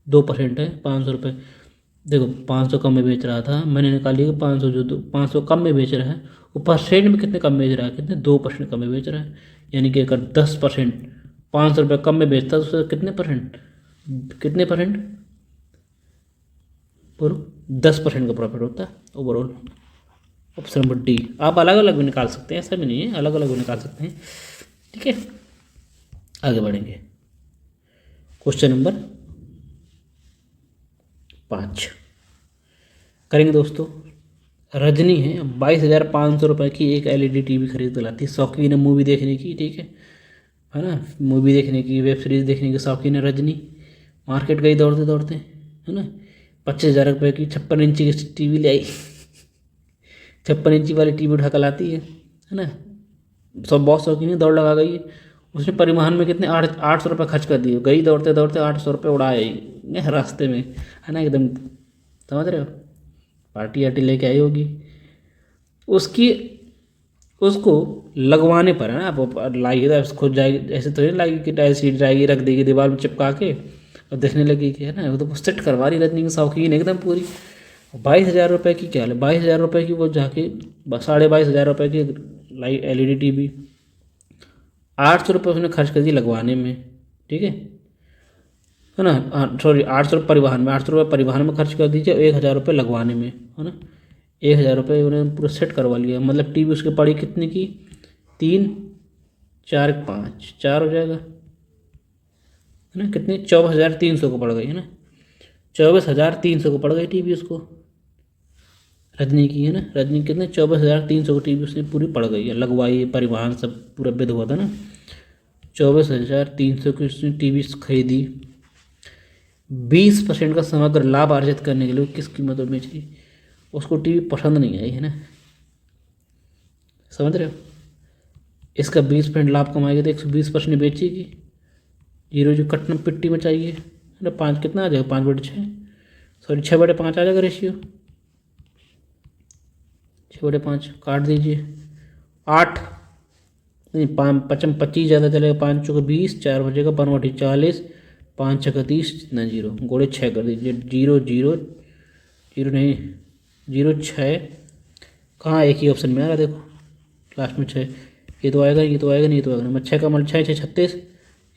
2% है 500 रुपये। देखो 500 कम में बेच रहा था, मैंने निकाली कि 500 जो 500 कम में बेच रहा है, वो % में कितने कम में बेच रहा है, कितने 2% कम में बेच रहा है। यानी कि अगर 10% 500 रुपये कम में बेचता है तो उससे कितने %, बोलो 10% का प्रॉफिट होता है ओवरऑल। Option number D. आप अलग अलग भी निकाल सकते हैं, ऐसा भी नहीं है, अलग अलग भी निकाल सकते हैं, ठीक है। आगे बढ़ेंगे, क्वेश्चन नंबर 5 करेंगे दोस्तों। रजनी है 22,500 रुपये की एक LED TV खरीद लाती, शौकीन है मूवी देखने की, ठीक है ना, मूवी देखने की, वेब सीरीज़ देखने की शौकीन है रजनी। मार्केट गई दौड़ते दौड़ते है ना, 25,000 रुपये की 56 इंची की TV ले आई 56 इंची वाली TV उठा कर लाती है ना, सब बहुत शौकीन है, दौड़ लगा गई है। उसने परिवहन में कितने 800 रुपये खर्च कर दिए, गई दौड़ते दौड़ते 800 रुपये उड़ाए रास्ते में है ना, एकदम समझ रहे हो, पार्टी आर्टी लेके आई होगी उसकी, उसको लगवाने पर है ना, आप लाएगी तो खुद जाएगी, ऐसे तो नहीं लाएगी कि टाइल सीट जाएगी रख देगी दीवार में चिपका के और देखने लगी कि है ना, वो तो सेट करवा रही रजनी की शौकीन एकदम पूरी। 22,000 रुपये की क्या है, 22,000 रुपये की वो जाके 22,500 रुपये की LED TV, 800 रुपये उसने खर्च कर दिए लगवाने में, ठीक है ना, सॉरी 800 रुपये परिवहन में, 800 रुपये परिवहन में खर्च कर दीजिए, 1,000 रुपये लगवाने में है ना, 1,000 रुपये उन्होंने पूरा सेट करवा लिया। मतलब TV उसके पड़ी कितने की, 3 4 5 4 हो जाएगा है ना, कितने 24,300 को पड़ गई है ना, 24,300 को पड़ गई TV उसको, रजनी की है ना, रजनी कितने 24,300 को TV उसने पूरी पड़ गई है, लगवाई परिवहन सब पूरा विध हुआ था ना, 24,300 की उसने TV खरीदी। 20% का समग्र लाभ अर्जित करने के लिए किस कीमत पर बेच रही, उसको TV पसंद नहीं आई है ना, समझ रहे हो। इसका 20% लाभ कमाएगी तो 120% बेचेगी, जीरो जो कटना पिट्टी में चाहिए है ना, 5 कितना आ जाएगा 5/6, सॉरी 6/5 आ जाएगा रेशियो, 6/5 काट दीजिए, 8 नहीं 25 ज़्यादा चलेगा, 5 चौके 20, 4 बचेगा 1/40, 5 6 30, जितना जीरो गोड़े 6 कर दीजिए, 0 0 0 नहीं 06 कहाँ एक ही ऑप्शन में आ रहा है, देखो लास्ट में 6, ये तो आएगा, ये तो आएगा नहीं, ये तो आएगा नहीं। मैं 6 का मल्ट 6 6 36,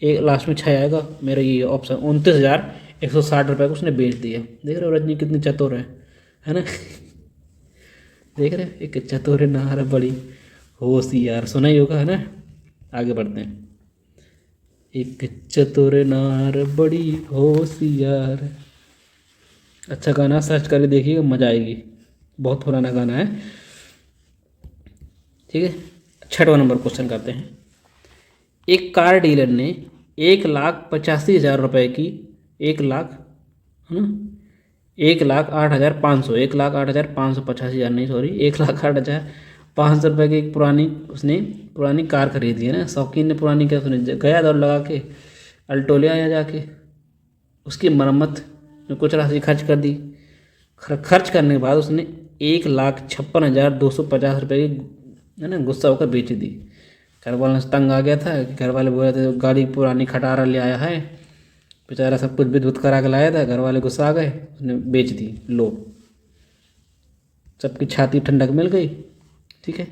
एक लास्ट में 6 आएगा मेरा, ये ऑप्शन 29,160 रुपये को उसने बेच दिया। देख रहे हो रजनी कितनी चतुर है ना देख रहे हो, एक चतुर नार बड़ी होशियार, सुना ही होगा है ना। आगे बढ़ते हैं। एक चतुर नार बड़ी होशियार, अच्छा गाना, सर्च करके देखिएगा, मज़ा आएगी, बहुत पुराना गाना है। ठीक है, 6वां नंबर क्वेश्चन करते हैं। एक कार डीलर ने 1,85,000 रुपये की 1,00,000 है ना, 1,08,500 1,08,585 नहीं सॉरी 1,08,500 रुपये की एक पुरानी कार खरीदी है ना। शौकीन ने पुरानी क्या सुनी, गया दौड़ लगा के अल्टो ले आया जाके, उसकी मरम्मत में कुछ राशि खर्च कर दी। खर्च करने के बाद उसने 1,56,250 रुपये की है ना गुस्सा होकर बेच दी। घर वालों से तंग आ गया था, घर वाले बोल रहे थे गाड़ी पुरानी खटारा ले आया है, बेचारा सब कुछ विद्युत करा के लाया था, घर वाले गुस्सा आ गए, उसने बेच दी। लो, सबकी छाती ठंडक मिल गई। ठीक है,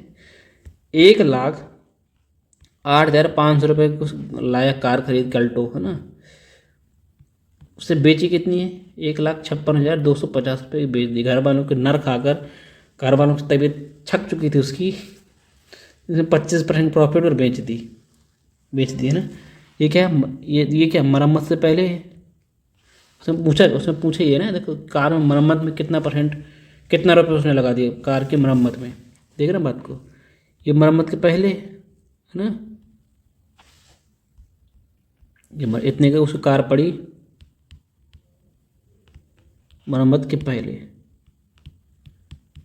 1,08,500 रुपये को लाया कार खरीद के अल्टो है ना, उससे बेची कितनी है, 1,56,250 रुपये की बेच दी। घर वालों के नर खाकर घर वालों की तबीयत छक चुकी थी उसकी, इसने 25% प्रॉफिट और बेच दी है ना। ये क्या, ये क्या मरम्मत से पहले है? उसने पूछा ये ना, देखो कार में मरम्मत में कितना रुपये उसने लगा दिया कार की मरम्मत में, देख रहे हैं बात को, ये मरम्मत के पहले है ना, ये इतने का उसकी कार पड़ी मरम्मत के पहले।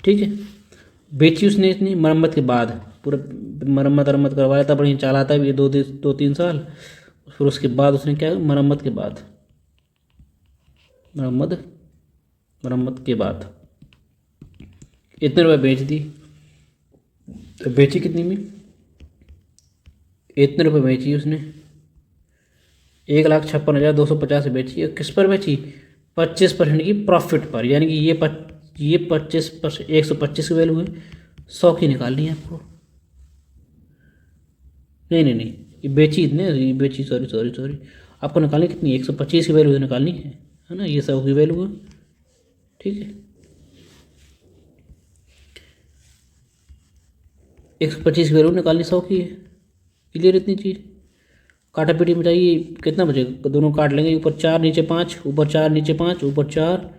ठीक है, बेची उसने इतनी मरम्मत के बाद, पूरा मरम्मत करवाया था, बढ़िया चला था ये 2-3 साल, फिर उसके बाद उसने क्या, मरम्मत के बाद इतने रुपये बेच दी। तो बेची कितनी में, इतने रुपये बेची उसने, 1,56,250 से बेची। किस पर बेची, 25% की प्रॉफिट पर, यानी कि ये 25%, 125 की वैल्यू है, 100 की निकालनी है आपको। नहीं, ये बेची सॉरी आपको निकालनी कितनी, 125 की वैल्यू निकालनी है ना, ये 100 की वैल्यू है। ठीक है, 125 की वैल्यू निकालनी 100 की है। क्लियर इतनी चीज़, काटा पीटी में चाहिए, कितना बचेगा, दोनों काट लेंगे, ऊपर 4 नीचे 5, ऊपर 4 नीचे 5, ऊपर 4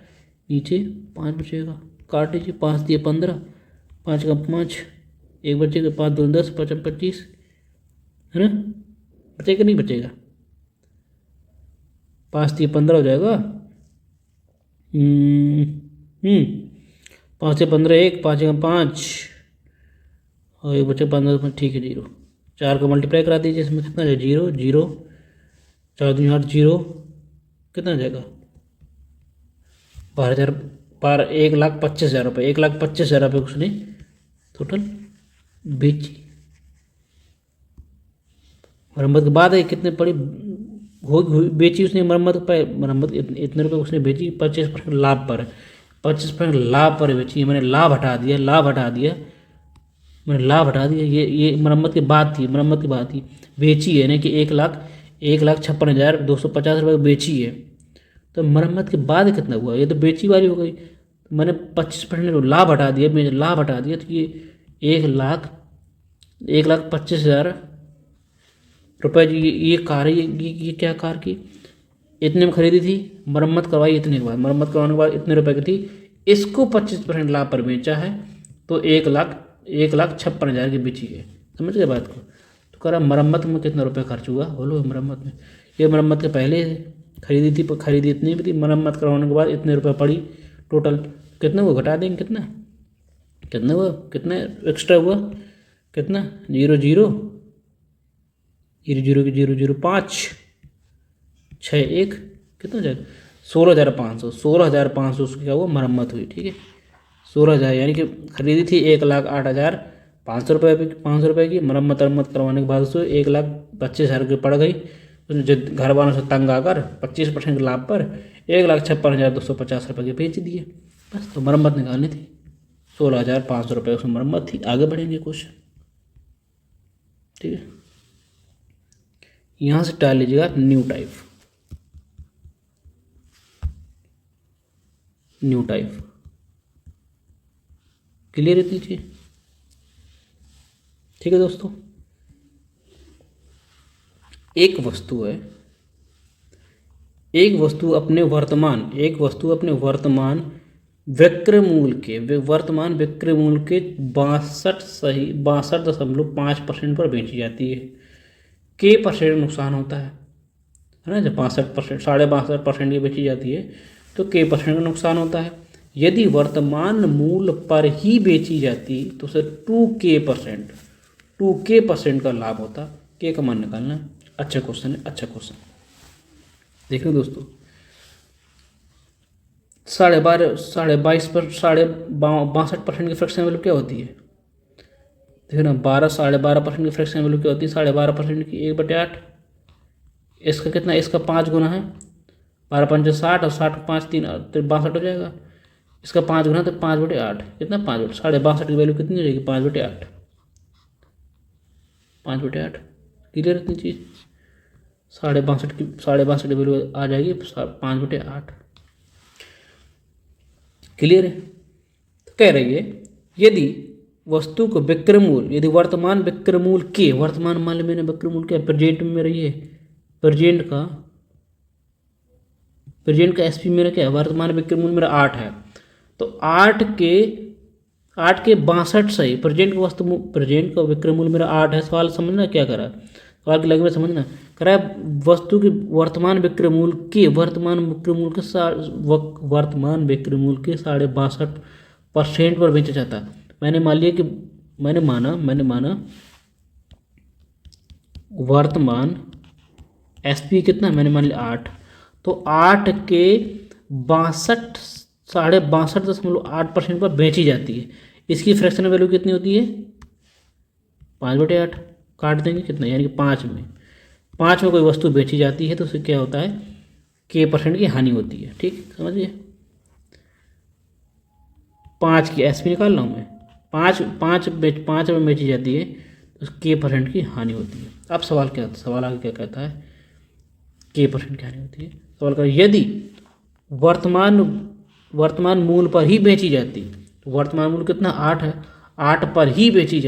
नीचे 5 बचेगा, काट लीजिए, 5 दिए 15, 5 का 5, एक बचेगा, 5 2 10, 5 25 है ना, बचेगा नहीं बचेगा, 5 दिए 15 हो जाएगा। 5 से 15 1, 5 का 5 और एक बचे 15, ठीक है 0। 4 का मल्टीप्लाई करा दीजिए, इसमें कितना है 0 0, 4 दूनी 8 0, कितना जाएगा 1,25,000 रुपये, 1,25,000 रुपये उसने टोटल बेची। मरम्मत के बाद है कितने पड़ी बेची उसने, मरम्मत इतने रुपये उसने बेची, 25% लाभ पर, 25% लाभ पर बेची। मैंने लाभ हटा दिया, ये मरम्मत के बाद थी, बेची है ना कि 1,56,250 रुपये बेची है। तो मरम्मत के बाद कितना हुआ, ये तो बेची वाली हो गई, मैंने 25% लाभ हटा दिया, तो ये 1,25,000 रुपये ये कार है, ये क्या कार की इतने में खरीदी थी, मरम्मत करवाई इतने के बाद, मरम्मत करवाने के बाद इतने रुपए की थी, इसको 25% लाभ पर बेचा है, तो 1,56,000 की बेची है। समझ गए बात को। तो कह रहा मरम्मत में कितना रुपये खर्च हुआ, बोलो मरम्मत में, ये मरम्मत के पहले खरीदी इतनी भी थी, मरम्मत करवाने के बाद इतने रुपये पड़ी, टोटल कितना हुआ घटा देंगे, कितना हुआ, कितना एक्स्ट्रा हुआ, कितना 0 0 0 0 5 6 1, कितना हो जाएगा 16,500 उसकी क्या हुआ मरम्मत हुई। ठीक है, 16,000 यानी कि खरीदी थी 1,08,500 रुपये की, मरम्मत करवाने के बाद उसको 1,25,000 की पड़ गई। उसने जो घर वालों से तंग आकर 25% लाभ पर 1,56,250 रुपये की बेच दिए, बस। तो मरम्मत निकालनी थी। 16,500 उसमें मरम्मत थी। आगे बढ़ेंगे क्वेश्चन, ठीक है। यहाँ से डाल लीजिएगा न्यू टाइप, क्लियर इतनी चीज, ठीक है दोस्तों। एक वस्तु अपने वर्तमान विक्रयमूल्य के 62.5% पर बेची जाती है। के परसेंट नुकसान होता है ना, जब 62%, 62.5% की बेची जाती है तो के परसेंट का नुकसान होता है। यदि वर्तमान मूल्य पर ही बेची जाती तो उसे 2K% का लाभ होता। के का मान निकालना है। अच्छा क्वेश्चन है, अच्छा क्वेश्चन। देखो दोस्तों, 62% की फ्रैक्शन वैल्यू क्या होती है? देखो ना, 12.5% की फ्रैक्शन वैल्यू क्या होती है? 12.5% की 1/8। इसका कितना, इसका 5 गुना है, 12 5 60 और 60 5 3 तो 62 हो जाएगा। इसका 5 गुना तो 5/8, कितना 5 62.5 की वैल्यू कितनी हो जाएगी? 5/8, 5/8। क्लियर इतनी चीज़, 62.5 की वैल्यू आ जाएगी 5/8। क्लियर है। तो कह रही है यदि वस्तु को विक्रयमूल्य, यदि वर्तमान विक्रयमूल्य के, वर्तमान मान लो मैंने विक्रयमूल्य क्या प्रेजेंट में रही है, प्रेजेंट का एसपी मेरा क्या है, वर्तमान विक्रयमूल्य मेरा 8 है। तो 8 के 62 सही, प्रेजेंट का विक्रयमूल्य मेरा 8 है। सवाल समझना क्या करा, सवाल की लगे समझना, करा वस्तु के वर्तमान विक्रयमूल्य के 62.5% पर बेचा जाता। मैंने मान लिया कि मैंने माना वर्तमान एसपी कितना, मैंने मान लिया 8। तो 8 के 62.5% पर बेची जाती है। इसकी फ्रैक्शन वैल्यू कितनी होती है? 5/8। काट देंगे कितना, यानी कि 5 में कोई वस्तु बेची जाती है तो उससे क्या होता है? के परसेंट की हानि होती है। ठीक, समझिए। 5 की एसपी निकाल रहा हूँ मैं, 5 में बेची जाती है तो के परसेंट की हानि होती है। अब सवाल आगे क्या कहता है? के परसेंट की हानि होती है। सवाल का यदि वर्तमान मूल्य पर ही बेची जाती, तो वर्तमान मूल्य कितना 8 है, 8 पर ही बेची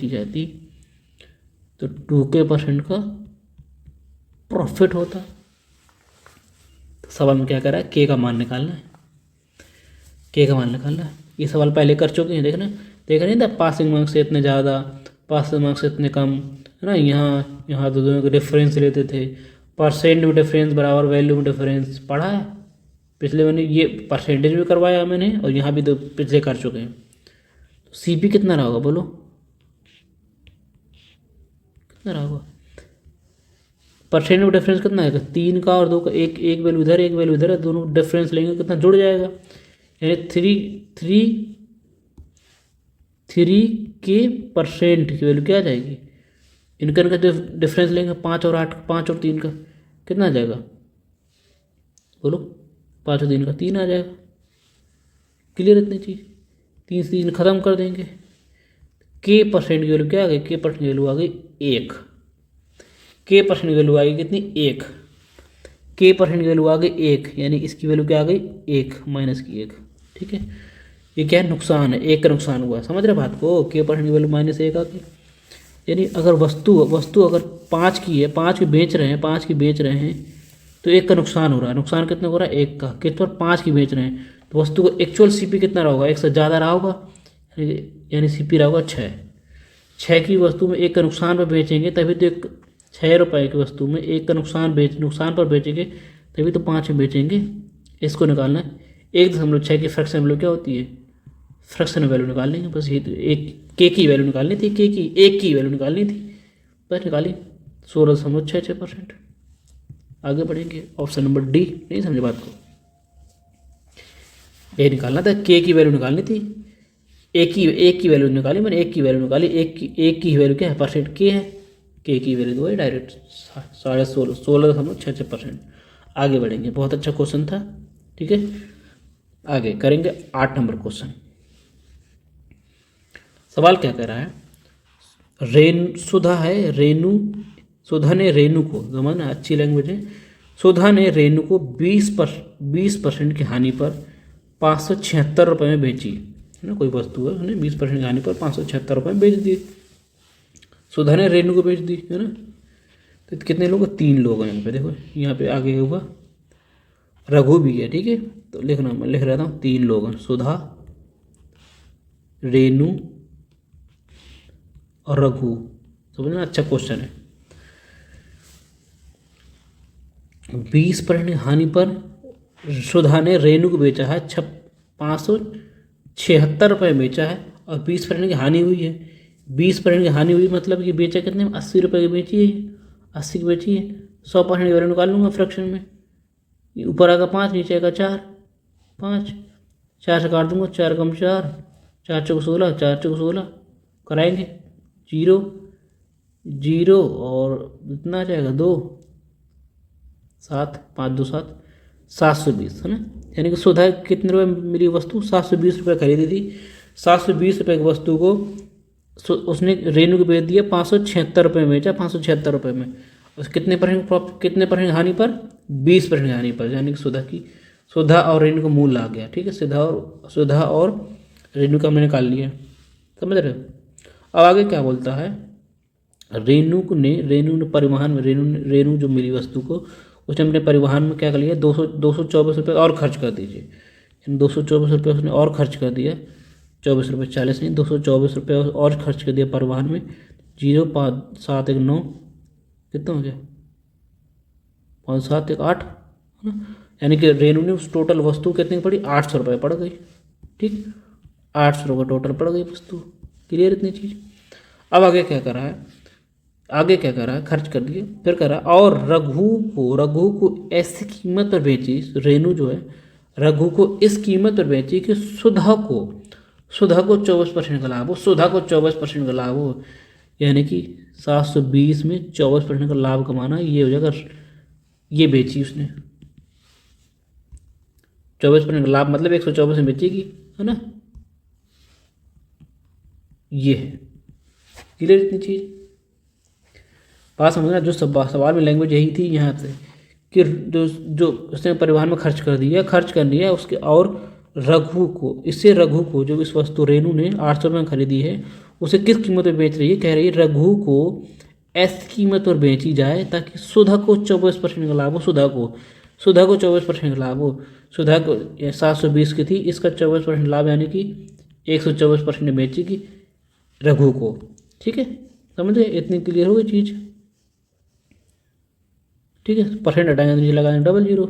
जाती तो 2K% का प्रॉफिट होता। तो सवाल में क्या कर रहा है? के का मान निकालना है, ये सवाल पहले कर चुके हैं, देख रहे था। पासिंग मार्क्स से इतने ज़्यादा, पासिंग मार्क्स से इतने कम, है ना। यहाँ दोनों के डिफरेंस लेते थे, परसेंट में डिफरेंस बराबर वैल्यू में डिफरेंस पढ़ा है पिछले। मैंने ये परसेंटेज भी करवाया मैंने, और यहाँ भी तो पिछले कर चुके हैं। तो सीपी कितना रहा होगा, बोलो कितना रहा होगा? परसेंट में डिफरेंस कितना है? 3 का और 2 का, एक वैल्यू इधर एक वैल्यू इधर है, दोनों डिफरेंस लेंगे कितना जुड़ जाएगा, यानी 3K% की वैल्यू क्या आ जाएगी? इनका डिफरेंस लेंगे 5 और 8, 5 और 3 का कितना आ जाएगा, बोलो? 5 और 3 का 3 आ जाएगा। क्लियर इतनी चीज़, 3 से 3 खत्म कर देंगे। के परसेंट की वैल्यू क्या आ गई? के परसेंट की वैल्यू आ गई 1। के परसेंट की वैल्यू आ गई कितनी? 1। के परसेंट की वैल्यू आ गई 1, यानी इसकी वैल्यू क्या आ गई? 1 माइनस की 1। ठीक है, ये क्या है? नुकसान है, 1 का नुकसान हुआ। समझ रहे बात को? के परसेंट की वैल्यू -1 आ गई, यानी अगर वस्तु अगर 5 की है, 5 की बेच रहे हैं तो 1 का नुकसान हो रहा है। नुकसान कितना हो रहा है? 1 का। किस पर? 5 की बेच रहे हैं, तो वस्तु को एक्चुअल सीपी कितना रहा होगा? 1 से ज़्यादा रहा होगा, यानी सीपी रहा होगा 6 की वस्तु में 1 का नुकसान पर बेचेंगे तभी तो 6 रुपये की वस्तु में 1 का नुकसान पर बेचेंगे तभी तो 5 में बेचेंगे। इसको निकालना है। 1.6 की फ्रैक्शन वैल्यू क्या होती है? फ्रैक्शन वैल्यू निकाल लेंगे बस। ये तो एक के की वैल्यू निकालनी थी, एक की वैल्यू निकालनी थी, बस निकाली। 16.66%। आगे बढ़ेंगे, ऑप्शन नंबर डी। नहीं समझे बात को? ये निकालना था, के की वैल्यू निकालनी थी, एक की वैल्यू निकाली मैंने, एक की वैल्यू निकाली। एक की वैल्यू क्या है? परसेंट के है, के की वैल्यू तो है डायरेक्ट 16.66%। आगे बढ़ेंगे, बहुत अच्छा क्वेश्चन था। ठीक है, आगे करेंगे 8 नंबर क्वेश्चन। सवाल क्या कह रहा है, सुधा है रेनू, सुधा ने रेनू को, जमाना अच्छी लैंग्वेज है, सुधा ने रेनू को 20% की हानि पर 576 रुपये में बेची, है ना, कोई वस्तु है, उसने 20% की हानि पर 576 रुपये में बेच दी। सुधा ने रेनू को बेच दी, है ना। तो कितने लोग, 3 लोग हैं यहाँ पे, देखो यहाँ पे आगे हुआ रघु भी है, ठीक है। तो लिखना, मैं लिख रहा था 3 लोग हैं, सुधा, रेनू और रघु। समझना, अच्छा क्वेश्चन है। 20% हानि पर सुधा ने रेनू को बेचा है 576 रुपये में बेचा है, और 20% की हानि हुई है। 20% की हानि हुई मतलब कि बेचा कितने में, 80 रुपये की बेची है, 80 की बेची है। 100% की वैल्यू निकाल लूँगा फ्रैक्शन में, ऊपर आएगा 5, नीचे आएगा 4, 5, 4 से काट दूंगा, 4 कम 4, 4 चौक 16, 4 चौक 16 कराएंगे, 0 0 और इतना आ जाएगा 2, 7, 5 2 7, 720, है ना। यानी कि सुधा कितने रुपये मिली वस्तु, 720 रुपये खरीदी थी। 720 रुपये की वस्तु को उसने रेनू को बेच दिया, 576 रुपये में बेचा, 576 रुपये में। उस कितने परसेंट हानि पर, 20% हानि पर, यानी कि सुधा और रेनू को मूल आ गया, ठीक है। सुधा और रेनू का मैंने निकाल लिया, समझ रहे हो। अब आगे क्या बोलता है, रेनू ने परिवहन में, रेनू जो मिली वस्तु को उसने अपने परिवहन में क्या कर लिया, 224 रुपये और खर्च कर दीजिए। 224 रुपये उसने और खर्च कर दिया, 24 रुपये 40 नहीं, 224 रुपये और खर्च कर दिया परिवहन में। 0 5 7 1 9, कितना हो गया, 5 7 1 8, है ना। यानी कि रेनू ने उस टोटल वस्तु कितनी पड़ी, 800 रुपये पड़ गई, ठीक, 800 रुपये टोटल पड़ गई वस्तु। क्लियर इतनी चीज़। अब आगे क्या कर रहा है, खर्च कर दिए, फिर कर रहा है, और रघु को ऐसी कीमत पर बेची, रेनू जो है रघु को इस कीमत पर बेची कि सुधा को 24% का लाभ हो, सुधा को 24% का लाभ हो। यानी कि 720 में 24% का लाभ कमाना, ये हो जाएगा, ये बेची उसने 24% का लाभ, मतलब 124 में बेचेगी, है ना। ये है क्लियर इतनी चीज़, बात समझना। जो सवाल में लैंग्वेज यही थी यहाँ से, कि जो उसने परिवहन में खर्च कर दिया उसके, और रघु को जो इस वस्तु रेनू ने 800 रुपये में खरीदी है, उसे किस कीमत पर बेच रही है, कह रही है रघु को ऐसी कीमत पर बेची जाए ताकि सुधा को 24% का लाभ हो, सुधा को 24% का लाभ हो। सुधा को 720 की थी, इसका 24% लाभ, यानी कि 124% में बेचेगी रघु को, ठीक है। समझे, इतनी क्लियर हो गई चीज़, ठीक है। परसेंट हटाएंगे तो नीचे लगा देंगे 00,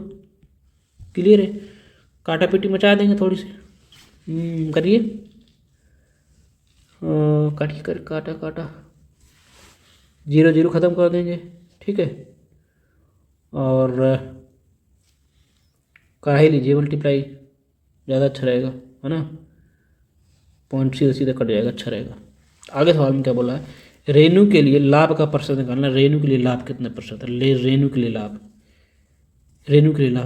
क्लियर है। काटा पीटी मचा देंगे थोड़ी सी, करिए, काटिए कर, काटा 0 0 ख़त्म कर देंगे, ठीक है। और करा ही लीजिए मल्टीप्लाई, ज़्यादा अच्छा रहेगा, है ना। पॉइंट सीधे कट जाएगा, अच्छा रहेगा। आगे सवाल में क्या बोला है, रेनू के लिए लाभ का प्रतिशत निकालना। रेनू के लिए लाभ कितने प्रतिशत है, रेनू के लिए लाभ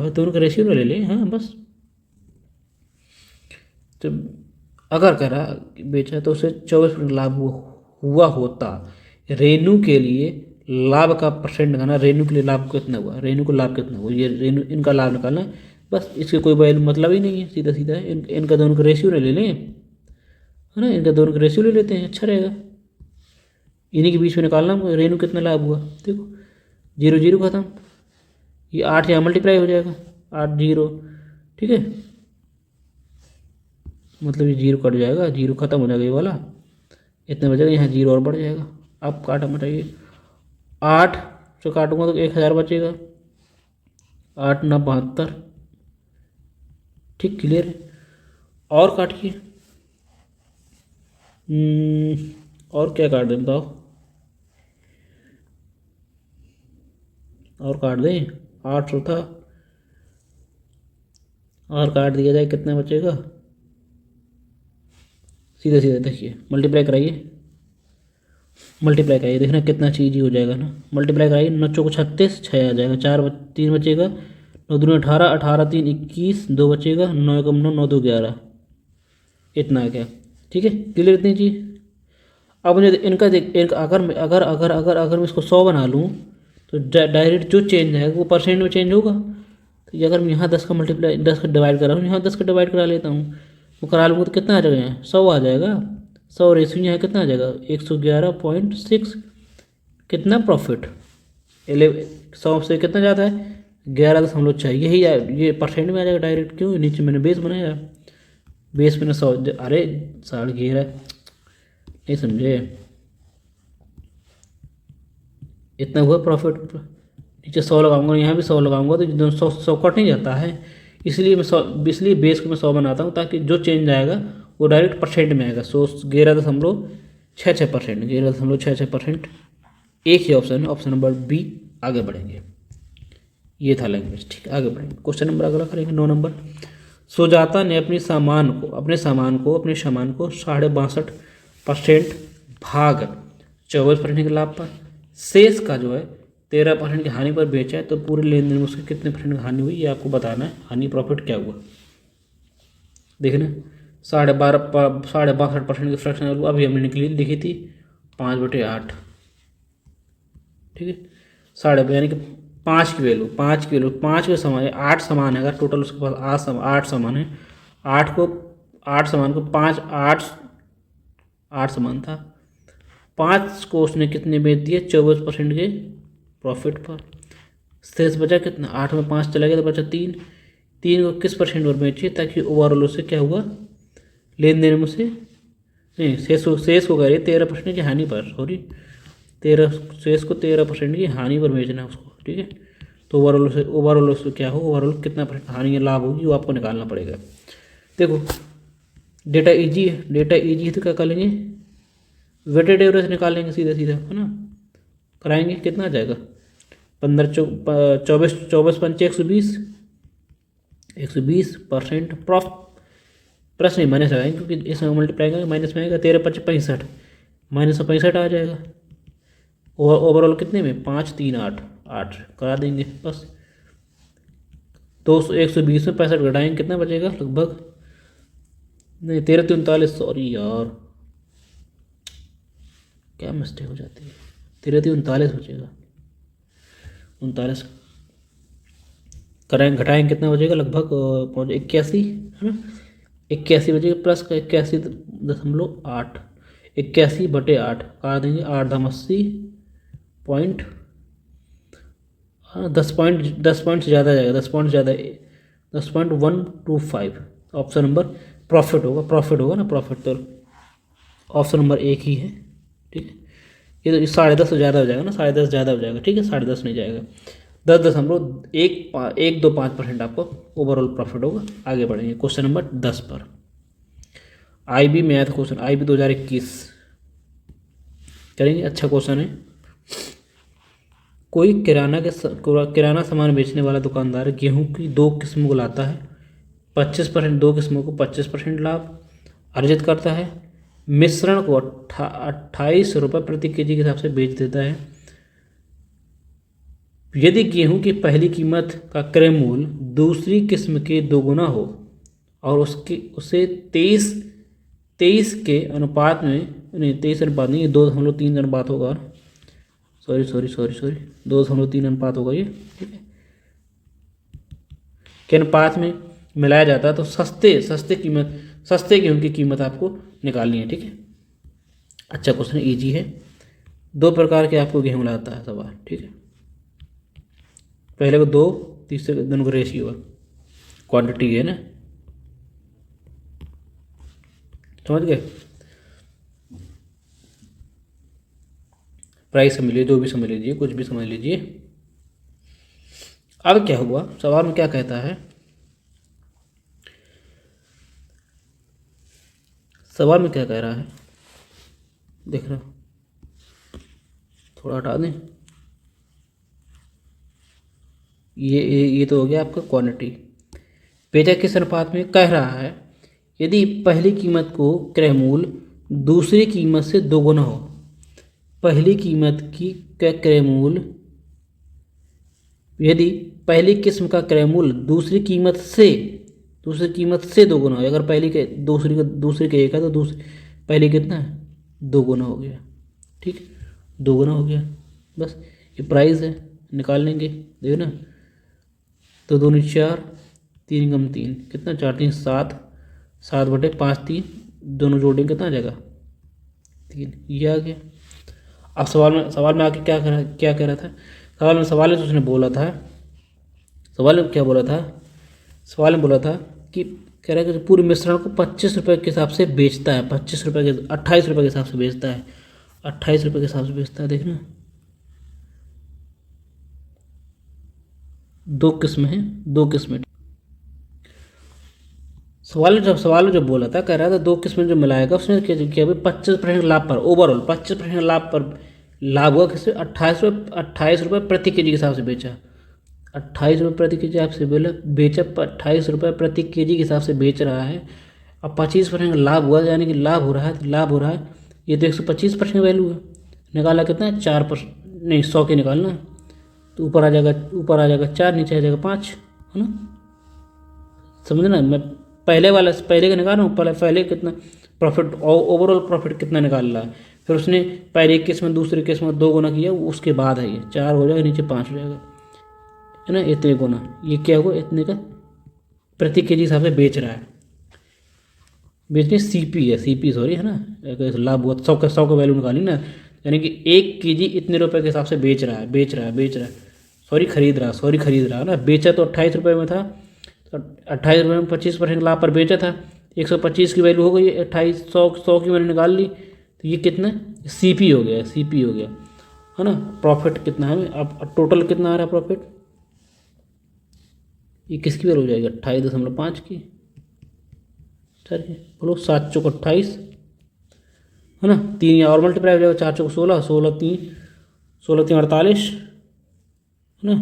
है, तो उनका रेशियो ले लें, हाँ बस। तो अगर करा बेचा तो उसे 24% लाभ हुआ होता। रेनू के लिए लाभ का परसेंट निकालना, रेनू के लिए लाभ कितना हुआ, रेनू को लाभ कितना हुआ, ये रेनू, इनका लाभ निकालना, बस। इसके कोई वैल्यू मतलब ही नहीं है, सीधा सीधा इनका दोनों का रेशियो ले लें, है ना। इनका दोनों का रेशियो ले लेते हैं, अच्छा रहेगा। इन्हीं के बीच में निकालना रेनू कितना लाभ हुआ, देखो 0 0 खत्म, ये 8 यहाँ मल्टीप्लाई हो जाएगा, 8 0, ठीक है। मतलब ये 0 कट जाएगा, 0 खत्म हो जाएगा ये वाला, इतना बचेगा, यहाँ 0 और बढ़ जाएगा। अब काटा मटाइए, 8 से काटूंगा तो 1000 बचेगा, 8 9 72, ठीक, क्लियर है। और काटिए, और क्या काट दें बताओ, और काट दें, 800 था, और काट दिया जाए, कितना बचेगा, सीधे सीधे देखिए, मल्टीप्लाई कराइए, देखना कितना चीज़ ही हो जाएगा ना। मल्टीप्लाई कराइए, 9 चौक 36, 6 आ जाएगा, 4 3 बचेगा, 9 दूनी 18, 18 3 21, 2 बचेगा, 9 कम 9, 9 2 11, इतना है क्या? ठीक है, क्लियर इतनी चीज। अब मुझे इनका देख, इनका अगर मैं इसको 100 बना लूँ तो डायरेक्ट जो चेंज है वो परसेंट में चेंज होगा। तो ये अगर मैं यहाँ 10 का मल्टीप्लाई 10 का डिवाइड करा हूँ, यहाँ 10 का डिवाइड करा लेता हूँ, वो करा लूँगा तो कितना आ जाएगा? यहाँ 100 आ जाएगा। 100 रेशियो यहाँ कितना आ जाएगा? 111.6। कितना प्रॉफिट? 100 से कितना ज़्यादा है? 11.6। यही ये परसेंट में आ जाएगा डायरेक्ट। क्यों? नीचे मैंने बेस बनाया, बेस मैंने 100, अरे 11.5 नहीं समझे, इतना हुआ प्रॉफिट। नीचे 100 लगाऊंगा, यहाँ भी 100 लगाऊंगा तो दोनों 100 कट नहीं जाता है। इसलिए इसलिए बेस को मैं 100 बनाता हूँ ताकि जो चेंज आएगा वो डायरेक्ट परसेंट में आएगा। 11.66%, 11.66%। एक ही ऑप्शन है, ऑप्शन नंबर बी। आगे बढ़ेंगे, ये था लैंग्वेज। ठीक है, आगे बढ़ेंगे। क्वेश्चन नंबर अगला करेंगे 9 नंबर। सुजाता ने अपने सामान को 62% भाग 24% के लाभ पर, शेष का जो है 13% की हानि पर बेचा है, तो पूरे लेन देन में उसके कितने परसेंट की हानि हुई, ये आपको बताना है। हानि प्रॉफिट क्या हुआ देखना। 62% की फ्रैक्शन वैल्यू अभी हमने लिखी थी 5/8। ठीक है, 12.5 यानी कि 5 की वैल्यू, 5 के समान 8 समान है। अगर टोटल उसके पास 8 समान है, 8 समान को 5 8 समान था, 5 को उसने कितने बेच दिए? 24% के प्रॉफिट पर। शेष बचा कितना? 8 में 5 चला गया तो बचा 3। 3 को किस परसेंट पर बेचिए ताकि ओवरऑल उससे क्या हुआ? लेन देन में से नहीं, शेष को कह रही 13% की हानि पर, सॉरी 13% की हानि पर बेचना है उसको। ठीक है, तो ओवरऑल उससे क्या हो, ओवरऑल कितना परसेंट हानि या लाभ होगी वो आपको निकालना पड़ेगा। देखो डेटा इजी है, तो क्या कर लेंगे? वेटेड एवरेज निकालेंगे सीधा है ना, कराएंगे। कितना आ जाएगा? 24 पंचे 120% प्लस नहीं माइनस आएगा, क्योंकि इसमें मल्टीप्लाई करेंगे माइनस में आएगा। 13 5 65, -65 आ जाएगा। ओवरऑल कितने में? 5 3 8 करा देंगे बस। 120 में 65 घटाएंगे, कितना बचेगा लगभग? नहीं 13 39, सॉरी यार क्या मिस्टेक हो जाती है। 13 39 बचेगा, 39 कराएंगे, घटाएंगे कितना बचेगा? लगभग 81 है ना। 81 बचेगा, प्लस का 81.8, 81/8 काट देंगे। 8 दाम 80 पॉइंट, हाँ 10 पॉइंट से ज़्यादा जाएगा, 10 पॉइंट ज़्यादा, 10.125। ऑप्शन नंबर प्रॉफिट होगा ना, प्रॉफिट तो ऑप्शन नंबर 1 ही है। ठीक है, ये तो 10.5 से ज़्यादा हो जाएगा ना, 10.5 ज़्यादा हो जाएगा। ठीक है, 10.5 नहीं जाएगा, 10.125% आपको ओवरऑल प्रॉफिट होगा। आगे बढ़ेंगे क्वेश्चन नंबर 10 पर। IB मैथ क्वेश्चन, IB 2021 करेंगे। अच्छा क्वेश्चन है। कोई किराना सामान बेचने वाला दुकानदार गेहूं की 2 किस्मों को लाता है, 25%, 2 किस्मों को 25% लाभ अर्जित करता है, मिश्रण को 28 रुपये प्रति केजी के हिसाब से बेच देता है। यदि गेहूं की पहली कीमत का क्रय मूल्य दूसरी किस्म के 2 गुना हो और उसे 23 के अनुपात में, नहीं 23 अनुपात नहीं, 2.3 अनुपात होगा, सॉरी 2.3 अनुपात होगा ये। ठीक है, के अनुपात में मिलाया जाता है तो सस्ते गेहूं की कीमत आपको निकालनी है। ठीक है, अच्छा क्वेश्चन इजी है। 2 प्रकार के आपको गेहूं लाता है सवाल। ठीक है, पहले को 2, तीसरे दोनों का रेशियो है, क्वांटिटी है ना, समझ गए? प्राइस समझ लीजिए, जो भी समझ लीजिए, कुछ भी समझ लीजिए। अब क्या हुआ, सवाल में क्या कहता है? सवाल में क्या कह रहा है देख रहा, थोड़ा हटा दें। ये तो हो गया आपका क्वांटिटी। बेचा किस अनुपात में? कह रहा है यदि पहली कीमत को क्रय मूल्य दूसरी कीमत से 2 गुना हो, पहली कीमत की क्रय मूल्य यदि पहली किस्म का क्रय मूल्य दूसरी कीमत से दोगुना हो। अगर पहली के दूसरी के एक है तो दूसरी पहली कितना है, दोगुना हो गया। ठीक, दोगुना हो गया। बस ये प्राइस है, निकाल लेंगे। देखो ना, तो दोनों 4, 3 कम 3 कितना, 4 3 7, 7/5 3, दोनों जोड़ेंगे कितना आ जाएगा, 3। ये आ गया। अब सवाल में आके क्या कह रहा था, सवाल में तो उसने बोला था, सवाल में क्या बोला था, सवाल में बोला था कि कह रहा है कि पूरे मिश्रण को 25 रुपये के हिसाब से बेचता है, 28 रुपये के हिसाब से बेचता है, 28 रुपये के हिसाब से बेचता है। देखना, 2 किस्में हैं, 2 किस्में। सवाल में जब बोला था, कह रहा था 2 किस्में जो मिलाएगा उसने क्या 25% लाभ पर, ओवरऑल 25% लाभ हुआ किससे, 28 रुपये प्रति के जी के हिसाब से बेचा, 28 रुपये प्रति के जी आपसे बेचा, 28 रुपये प्रति के जी के हिसाब से बेच रहा है। अब 25% लाभ हुआ, यानी कि लाभ हो रहा है। ये तो 125% वैल्यू है। निकाला कितना है, 4%, नहीं 100 के निकालना, तो ऊपर आ जाएगा 4, नीचे आ जाएगा 5, है ना। समझना, मैं पहले का निकाल रहा हूँ, पहले कितना प्रॉफिट, ओवरऑल प्रॉफिट कितना निकाल रहा है, फिर उसने पहले एक केस में दूसरे केस में 2 गुना किया, उसके बाद है ये 4 हो जाएगा, नीचे 5 हो जाएगा, है ना। इतने गुना, ये क्या होगा, इतने का प्रति के जी हिसाब से बेच रहा है। बेचने सीपी सॉरी, है ना, लाभ हुआ 100 का वैल्यू निकाली ना, यानी कि 1 के जी इतने रुपये के हिसाब से बेच रहा है, सॉरी खरीद रहा है ना। बेचा तो 28 रुपये में था, तो 28 रुपये में 25% लाभ पर बेचा था, 125 की वैल्यू हो गई, 28 100 की मैंने निकाल ली, तो ये कितना सीपी हो गया, है ना। प्रॉफिट कितना है, अब टोटल कितना आ रहा है प्रॉफिट, ये किसकी वैल्यू हो जाएगी, 28.5 की। सर बोलो 7 चौक 28, है ना, 3 और मल्टीप्लाई हो जाएगा, 4 चौक 16, 16 3 48, है ना।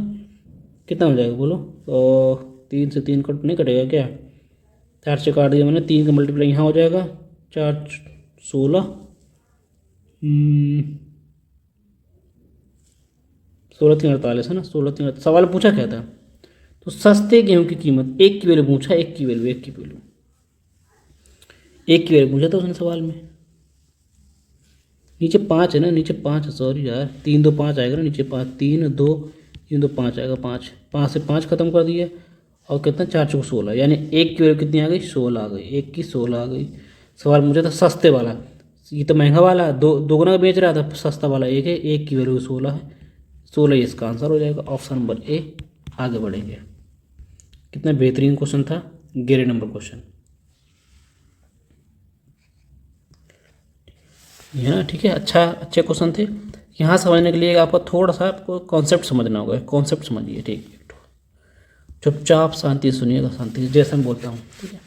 कितना हो जाएगा बोलो, तो 3 से 3 कट नहीं कटेगा क्या, 4 से काट दिया मैंने, 3 का मल्टीप्लाई यहाँ हो जाएगा, 4 16, 16 3 48, है ना, 16 3। सवाल पूछा क्या था, तो सस्ते गेहूं की कीमत, एक की वैल्यू पूछा, एक की वैल्यू पूछा था उसने सवाल में। नीचे 5 है ना, नीचे 5 है, सॉरी यार, 3 2 5 आएगा ना, नीचे 5 3 2 3 2 5 आएगा, 5 से 5 खत्म कर दिया, और कितना 4 चौक 16, यानी एक की वैल्यू कितनी आ गई, 16 आ गई, एक की 16 आ गई। सवाल मुझे था सस्ते वाला, ये तो महंगा वाला, दो गुना बेच रहा था, सस्ता वाला एक है, एक की वैल्यू 16 है, 16 इसका आंसर हो जाएगा, ऑप्शन नंबर ए। आगे बढ़ेंगे, कितना बेहतरीन क्वेश्चन था, 11 नंबर क्वेश्चन, यहाँ ठीक है। अच्छे क्वेश्चन थे। यहाँ समझने के लिए आपको थोड़ा सा आपको कॉन्सेप्ट समझना होगा, कॉन्सेप्ट समझिए, ठीक है। चुपचाप शांति सुनिएगा, शांति जैसे मैं बोलता हूँ, ठीक है।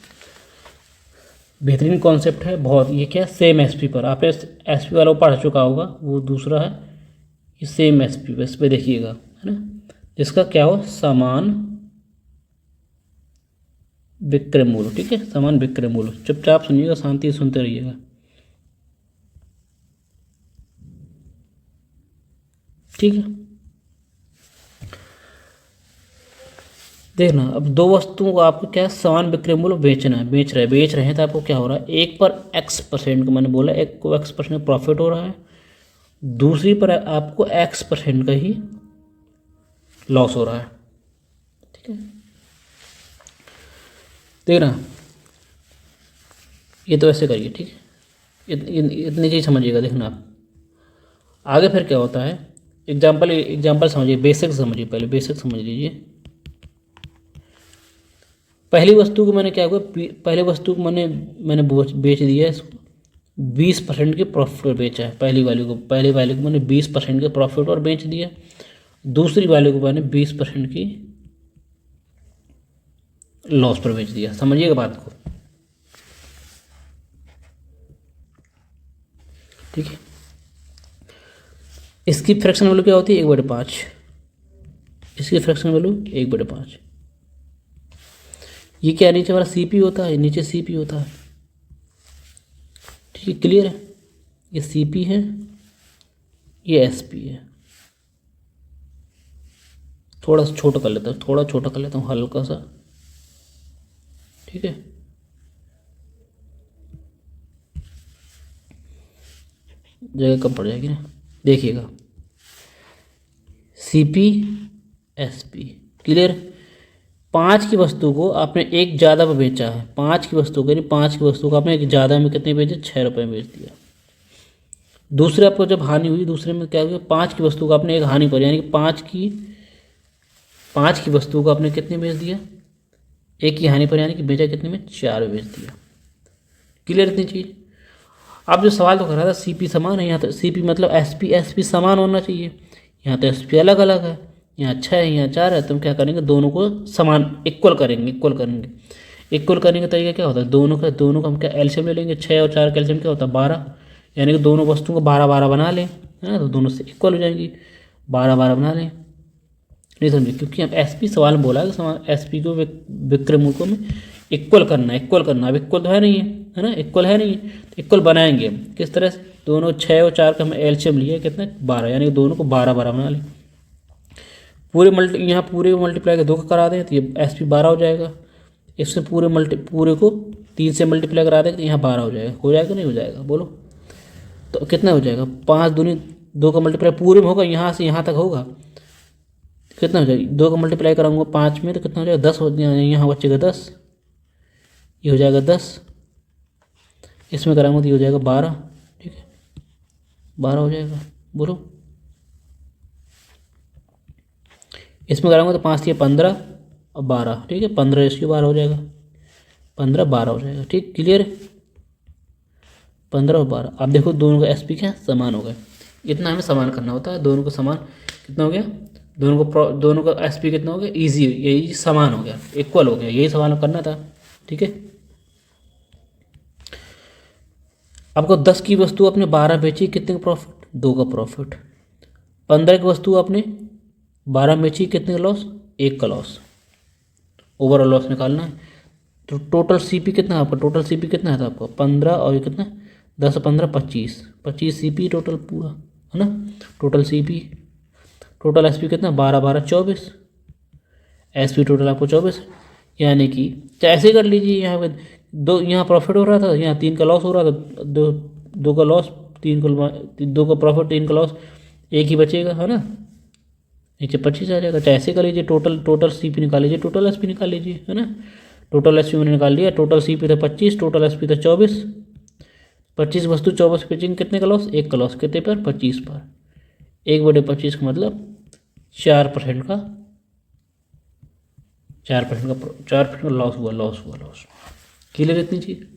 बेहतरीन कॉन्सेप्ट है बहुत। ये क्या, सेम एसपी पर, आप एसपी वाला पढ़ चुका होगा, वो दूसरा है, ये सेम एसपी पर, इस पर देखिएगा, है ना, जिसका क्या हो, समान विक्रय मूल्य, ठीक है, समान विक्रय मूल्य। चुपचाप सुनिएगा, शांति सुनते रहिएगा, ठीक है। देखना, अब 2 वस्तुओं को आपको क्या समान विक्रय मूल्य बेचना है, बेच रहे हैं, तो आपको क्या हो रहा है, एक पर x% का, मैंने बोला एक को x% प्रॉफिट हो रहा है, दूसरी पर आपको x% का ही लॉस हो रहा है, ठीक है। देखना, ये तो ऐसे करिए, ठीक है, इतनी चीज़ समझिएगा। देखना आप आगे फिर क्या होता है, एग्जाम्पल समझिए, बेसिक समझिए, पहले बेसिक समझ लीजिए। पहली वस्तु को मैंने क्या हुआ, पहले वस्तु को मैंने बेच दिया है, इसको 20% के प्रॉफिट पर बेचा है। पहली वाले को मैंने 20% के प्रॉफिट और बेच दिया, दूसरी वाले को मैंने 20% की लॉस पर बेच दिया। समझिएगा बात को, ठीक है। इसकी फ्रैक्शन वैल्यू क्या होती है, 1/5, इसकी फ्रैक्शन वैल्यू 1/5। ये क्या, नीचे वाला सीपी होता है, नीचे सीपी होता है, ठीक है, क्लियर है। ये सीपी है, ये एसपी है, थोड़ा सा छोटा कर लेता हूँ, थोड़ा छोटा कर लेता हूँ, हल्का सा, ठीक है। जगह कम पड़ जाएगी ना, देखिएगा, CP SP, क्लियर। 5 की वस्तु को आपने एक ज़्यादा में बेचा है, 5 की वस्तु को, यानी 5 की वस्तु को आपने एक ज़्यादा में कितने बेचे, 6 रुपये में बेच दिया। दूसरे आपको जब हानि हुई, दूसरे में क्या हुआ, 5 की वस्तु को आपने एक हानि पर, यानी कि 5 की वस्तु को आपने कितने बेच दिया, एक की हानि पर, यानी कि बेचा कितने में, 4 में बेच दिया। क्लियर इतनी चीज़। आप जो सवाल तो कर रहा था CP समान है, यहाँ तो CP मतलब SP समान होना चाहिए, यहाँ तो SP अलग अलग है, यहाँ 6 है, यहाँ 4 है, तो हम क्या करेंगे, दोनों को समान इक्वल करेंगे। इक्वल करने का तरीका क्या होता है, दोनों का हम क्या एलसीएम ले लेंगे, 6 और 4 का एलसीएम क्या होता है, 12, यानी कि दोनों वस्तुओं को 12 बना लें, है ना, तो दोनों से इक्वल हो जाएंगी, 12 बना लें। नहीं समझे, क्योंकि हम SP सवाल में बोला है कि समान SP को विक्रय मूल्यों में इक्वल करना। अब इक्वल तो है नहीं है ना, इक्वल है नहीं, तो इक्वल बनाएंगे हम किस तरह से, दोनों 6 और 4 का हम एलसीएम लिए कितने, 12, यानी कि दोनों को 12 बना लें। यहाँ पूरे मल्टीप्लाई के 2 का करा दें तो ये SP 12 हो जाएगा। इससे पूरे को 3 से मल्टीप्लाई करा दें तो यहाँ 12 हो जाएगा नहीं हो जाएगा, बोलो। तो कितना हो जाएगा, 5 दूनी 2 का मल्टीप्लाई पूरे में होगा, यहाँ से यहाँ तक होगा, कितना हो जाएगा, 2 का मल्टीप्लाई कराऊंगा 5 में तो कितना हो जाएगा, 10 हो जाएगा, यहाँ बचेगा 10, ये हो जाएगा 10, इसमें कराऊंगा तो ये हो जाएगा 12, ठीक है, 12 हो जाएगा, बोलो। इसमें कराऊंगा तो 5 से 15 और 12, ठीक है, 15 इसकी 12 हो जाएगा, 15 12 हो जाएगा, ठीक, क्लियर है। 15 और 12, आप देखो दोनों का SP क्या समान हो गए, इतना हमें समान करना होता है, दोनों को समान कितना हो गया, दोनों का SP कितना हो गया, ईजी, यही समान हो गया, इक्वल हो गया, यही समान करना था, ठीक है। आपको 10 की वस्तु आपने 12 बेची, कितने का प्रॉफिट, 2 का प्रॉफिट। 15 की वस्तु आपने 12 बेची, कितने का लॉस, 1 का लॉस, ओवरऑल लॉस निकालना है। तो टोटल CP कितना है आपका, टोटल CP कितना है आपका, 15 और ये कितना, 10 15 25 CP टोटल पूरा, है ना, टोटल CP। टोटल SP कितना, 12 12 24, SP टोटल आपको 24, यानी कि ऐसे कर लीजिए, यहाँ पे 2, यहाँ प्रॉफिट हो रहा था, यहाँ 3 का लॉस हो रहा था, 2 का लॉस, 2 का प्रॉफिट, 3 का लॉस, 1 ही बचेगा, है ना, नीचे 25 आ जाएगा। ऐसे कर लीजिए, टोटल CP निकाल लीजिए, टोटल SP निकाल लीजिए, है ना। टोटल SP मैंने निकाल लिया, टोटल CP था 25, टोटल SP था 24, 25 वस्तु 24 बेचेंगे, कितने का लॉस, 1 का लॉस, कितने पर, 25 पर, 1/25 का मतलब 4% का 4% का लॉस हुआ। क्लियर इतनी चीज।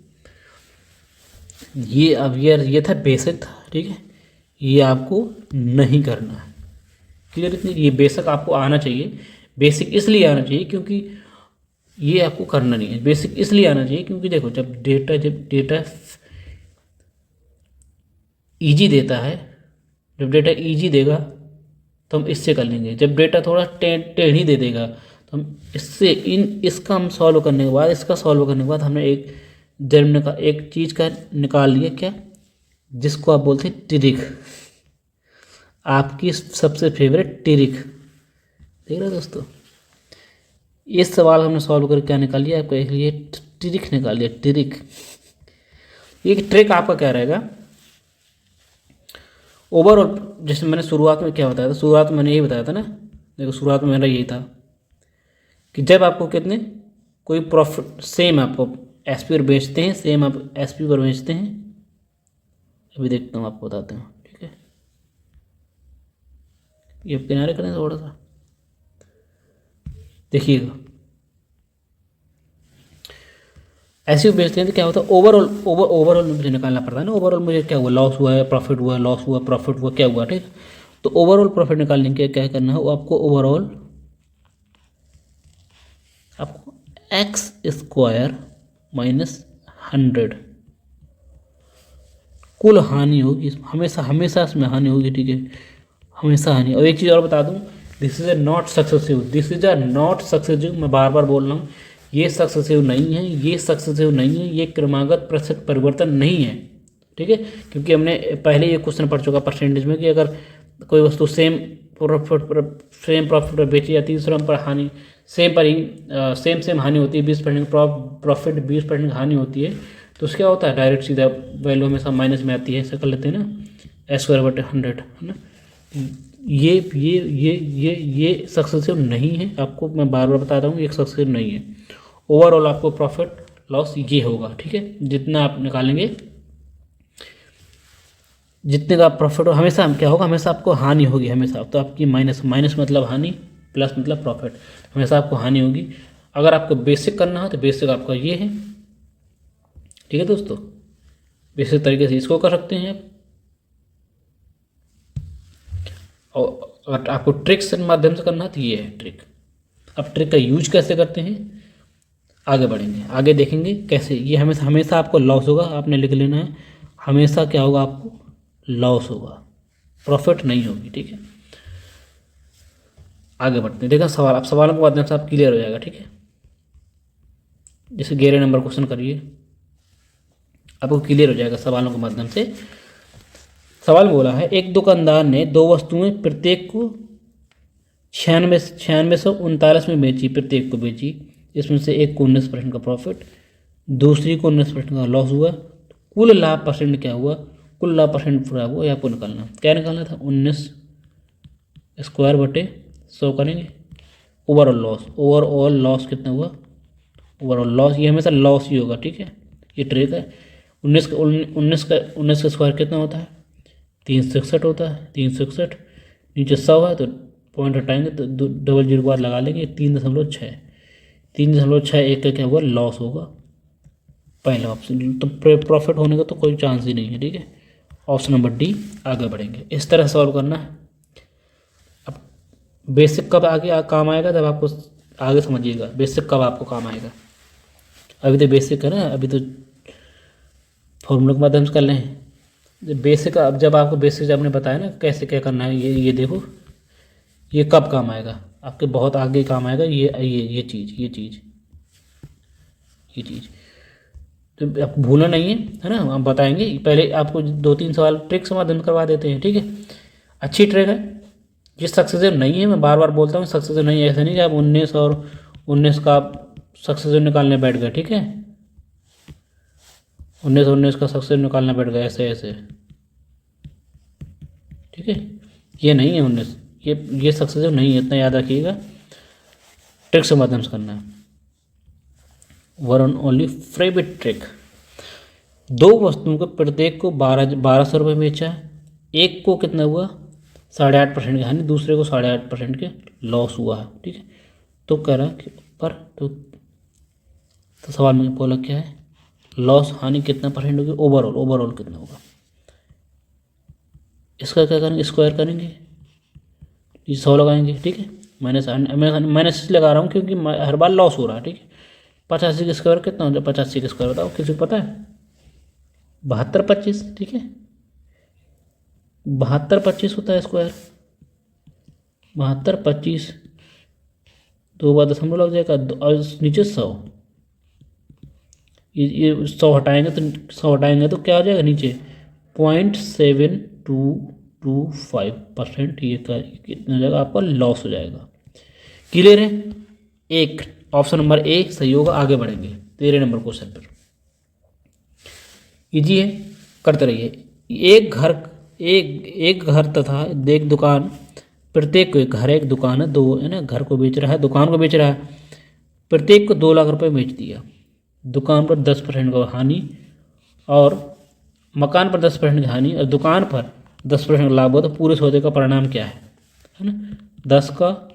ये अब ये था बेसिक था, ठीक है, ये आपको नहीं करना है। क्लियर इतनी, ये बेसिक आपको आना चाहिए। बेसिक इसलिए आना चाहिए क्योंकि ये आपको करना नहीं है। बेसिक इसलिए आना चाहिए क्योंकि देखो, जब डेटा ईजी देता है, जब डेटा ईजी देगा तो हम इससे कर लेंगे। जब डेटा थोड़ा टेढ़ी दे देगा तो हम इसका हम सॉल्व करने के बाद, इसका सॉल्व करने के बाद हमने एक चीज़ का निकाल लिया, क्या, जिसको आप बोलते हैं ट्रिक। आपकी सबसे फेवरेट ट्रिक, देख रहे हो दोस्तों, इस सवाल हमने सॉल्व करके क्या निकाल लिया, आपको ये ट्रिक निकाल लिया, ट्रिक। ये ट्रिक आपका क्या रहेगा, ओवरऑल, जैसे मैंने शुरुआत में क्या बताया था, शुरुआत में मैंने यही बताया था ना, देखो शुरुआत में मेरा यही था कि जब आपको कितने कोई प्रॉफिट सेम आपको SP पर बेचते हैं, सेम आप SP पर बेचते हैं, अभी देखता हूँ आपको बताते हैं, ठीक है, ये किनारे करें थोड़ा सा, देखिएगा, ऐसे भी बेचते हैं तो क्या होता है, ओवरऑल मुझे निकालना पड़ता है ना, ओवरऑल मुझे क्या हुआ, लॉस हुआ है, प्रॉफिट हुआ, लॉस हुआ, प्रॉफिट हुआ, क्या हुआ, ठीक। तो ओवरऑल प्रॉफिट निकालने के क्या करना है, वो आपको ओवरऑल आपको x² माइनस 100 कुल हानि होगी, हमेशा इसमें हानि होगी, ठीक है, हमेशा हानि। और एक चीज़ और बता दूं, दिस इज नॉट सक्सेसिव, मैं बार बार बोल रहा हूँ, ये सक्सेसिव नहीं है, ये क्रमागत प्रतिशत परिवर्तन नहीं है, ठीक है, क्योंकि हमने पहले ये क्वेश्चन पढ़ चुका परसेंटेज में कि अगर कोई वस्तु सेम सेम प्रॉफिट पर बेची जाती है, दूसरे नंबर पर हानि सेम हानि होती है, 20% प्रॉफिट 20% हानि होती है, तो उसका क्या होता है डायरेक्ट सीधा वैल्यू हमेशा माइनस में आती है, ऐसा कर लेते हैं ना S²/100 है ना। ये सक्सेसिव नहीं है, आपको मैं बार बार बता रहा हूँ, ये सक्सेसिव नहीं है। ओवरऑल आपको प्रॉफिट लॉस ये होगा, ठीक है, जितना आप निकालेंगे, जितने का प्रॉफिट हो, हमेशा क्या होगा, हमेशा आपको हानि होगी हमेशा, तो आपकी माइनस मतलब हानि, प्लस मतलब प्रॉफिट, हमेशा आपको हानि होगी। अगर आपको बेसिक करना हो तो बेसिक आपका ये है, ठीक है दोस्तों, बेसिक तरीके से इसको कर सकते हैं आप। और अगर आपको ट्रिक्स के माध्यम से करना है तो ये है ट्रिक। अब ट्रिक का यूज कैसे करते हैं आगे बढ़ेंगे, आगे देखेंगे कैसे। ये हमेशा आपको लॉस होगा, आपने लिख लेना है, हमेशा क्या होगा, आपको लॉस होगा, प्रॉफिट नहीं होगी, ठीक है। आगे बढ़ते हैं, देखा सवाल, आप सवालों के माध्यम से आप क्लियर हो जाएगा, ठीक है। जैसे 11 नंबर क्वेश्चन करिए, आपको क्लियर हो जाएगा सवालों के माध्यम से। सवाल बोला है, एक दुकानदार ने 2 वस्तुएं प्रत्येक को 9639 में बेची, प्रत्येक को बेची, इसमें से एक को 19% का प्रॉफिट, दूसरी को 19% का लॉस हुआ, कुल लाभ परसेंट क्या हुआ, कुल लाभ परसेंट पूरा हुआ, या आपको निकालना, क्या निकालना था, 19² करेंगे, ओवरऑल लॉस कितना हुआ, ओवरऑल लॉस, ये हमेशा लॉस ही होगा, ठीक है, ये ट्रिक है। 19 का स्क्वायर कितना होता है, 361 होता है, 361, नीचे 100 है तो पॉइंट हटाएंगे तो 00 बार लगा लेंगे, 3.6, 3.6 एक का क्या हुआ, लॉस होगा, पहला ऑप्शन। तो प्रॉफिट होने का तो कोई चांस ही नहीं है, ठीक है, ऑप्शन नंबर डी। आगे बढ़ेंगे, इस तरह सॉल्व करना है। अब बेसिक कब आगे काम आएगा, जब आपको आगे समझिएगा बेसिक कब आपको काम आएगा। अभी तो बेसिक है ना, अभी तो फॉर्मूला के माध्यम से कर लें बेसिक। अब जब आपको बेसिक जब आपने बताया ना कैसे क्या करना है, ये देखो, ये कब काम आएगा, आपके बहुत आगे काम आएगा, ये चीज़ तो आप भूलना नहीं है ना, हम बताएंगे। पहले आपको 2-3 सवाल ट्रिक से माध्यम करवा देते हैं, ठीक है, अच्छी ट्रिक है। ये सक्सेसिव नहीं है, मैं बार बार बोलता हूँ सक्सेसिव नहीं है, ऐसा नहीं कि आप 19 और 19 का सक्सेसिव निकालने बैठ गए, ठीक है, 19 का सक्सेसिव निकालने बैठ गए ऐसे, ठीक है, ये नहीं है 19, ये सक्सेसिव नहीं है, इतना याद रखिएगा, ट्रिक से माध्यम से करना है। One only favourite trick. 2 वस्तुओं को प्रत्येक को 1200 रुपये बेचा, एक को कितना हुआ 8.5% की हानि, दूसरे को 8.5% के लॉस हुआ है, ठीक है। तो कह रहा कि पर तो सवाल में बोला क्या है, लॉस हानि कितना परसेंट होगी, ओवरऑल कितना होगा। इसका क्या करेंगे, स्क्वायर करेंगे, 100 लगाएंगे, ठीक है, माइनस इसलिए लगा रहा हूँ क्योंकि हर बार लॉस हो रहा है, ठीक है। 85 का स्क्वायर कितना होता है, 85 का स्क्वायर बताओ, किसी को पता है, 7225, ठीक है, 7225 होता है स्क्वायर, 7225, 2 बार दशमलव लग जाएगा, और नीचे 100, ये 100 हटाएंगे तो क्या हो जाएगा नीचे 0.7225%, ये कितना हो जाएगा आपका लॉस हो जाएगा। क्लियर है, एक ऑप्शन नंबर ए सही होगा। आगे बढ़ेंगे 13 नंबर क्वेश्चन पर, इजी है, करते रहिए। एक घर तथा एक दुकान, प्रत्येक को, एक घर है एक दुकान है, 2 है ना, घर को बेच रहा है, दुकान को बेच रहा है, प्रत्येक को 2 लाख रुपए बेच दिया। दुकान पर 10% का हानि, और मकान पर 10% की हानि, और दुकान पर 10% का लाभ हो, तो पूरे सौदे का परिणाम क्या है ना, 10 का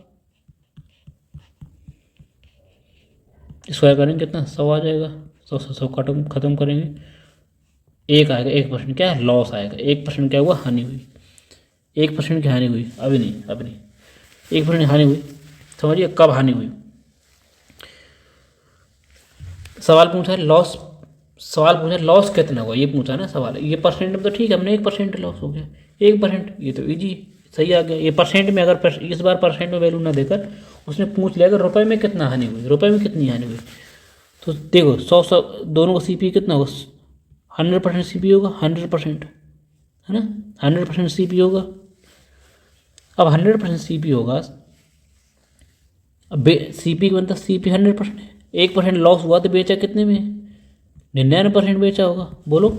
स्क्वायर करेंगे कितना 100 आ जाएगा, 100 खत्म करेंगे, एक आएगा, 1% क्या है, लॉस आएगा, 1% क्या हुआ, हानि हुई, 1% की हानि हुई, अभी नहीं 1% हानि हुई, समझिए कब हानि हुई। सवाल पूछा है लॉस कितना हुआ, ये पूछा ना सवाल, ये परसेंट में तो ठीक है, हमने 1% लॉस हो गया, 1%, ये तो इजी सही आ गया। ये परसेंट में, अगर इस बार परसेंट में वैल्यू ना देकर उसने पूछ लिया कि रुपए में कितना हानि हुई, रुपए में कितनी हानि हुई, तो देखो 100 दोनों का CP कितना होगा, 100% CP होगा, 100% है ना, 100% CP होगा, अब 100% CP होगा। अब CP का मतलब CP 100% है, 1% लॉस हुआ तो बेचा कितने में? 99% बेचा होगा। बोलो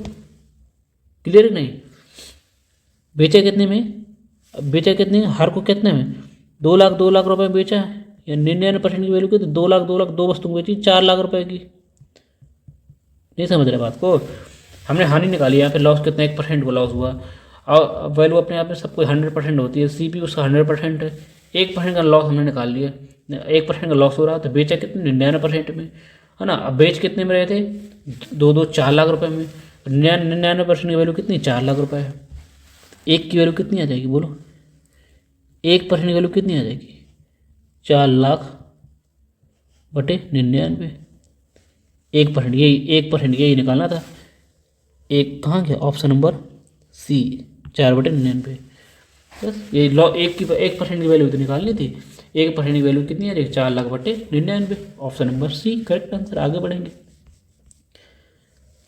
क्लियर है नहीं? बेचा कितने में? अब बेचा कितने में, हर को कितने में? 2 लाख रुपए में बेचा है, या 99% की वैल्यू कितनी? 2 लाख, दो वस्तु बेची 4 लाख रुपए की। नहीं समझ रहे बात को? हमने हानि निकाली, यहाँ पे लॉस कितना? 1% को लॉस हुआ। और वैल्यू अपने आप में सब कोई 100% होती है, CP उसका 100% है, 1% का लॉस हमने निकाल लिया। 1% का लॉस हो रहा तो बेचा कितने? 99% में, है ना। अब बेच कितने में रहे थे? 4 लाख रुपए में। 99% की वैल्यू कितनी? 4 लाख रुपए है। एक की वैल्यू कितनी आ जाएगी बोलो? 1% की वैल्यू कितनी आ जाएगी? 4 लाख बटे 99। 1%, यही निकालना था। एक कहाँ गया? Option number C, 4/99। बस ये 1% की वैल्यू तो निकालनी थी। 1% की वैल्यू कितनी आ जाएगी? 4 लाख बटे 99। Option number C correct answer. आगे बढ़ेंगे।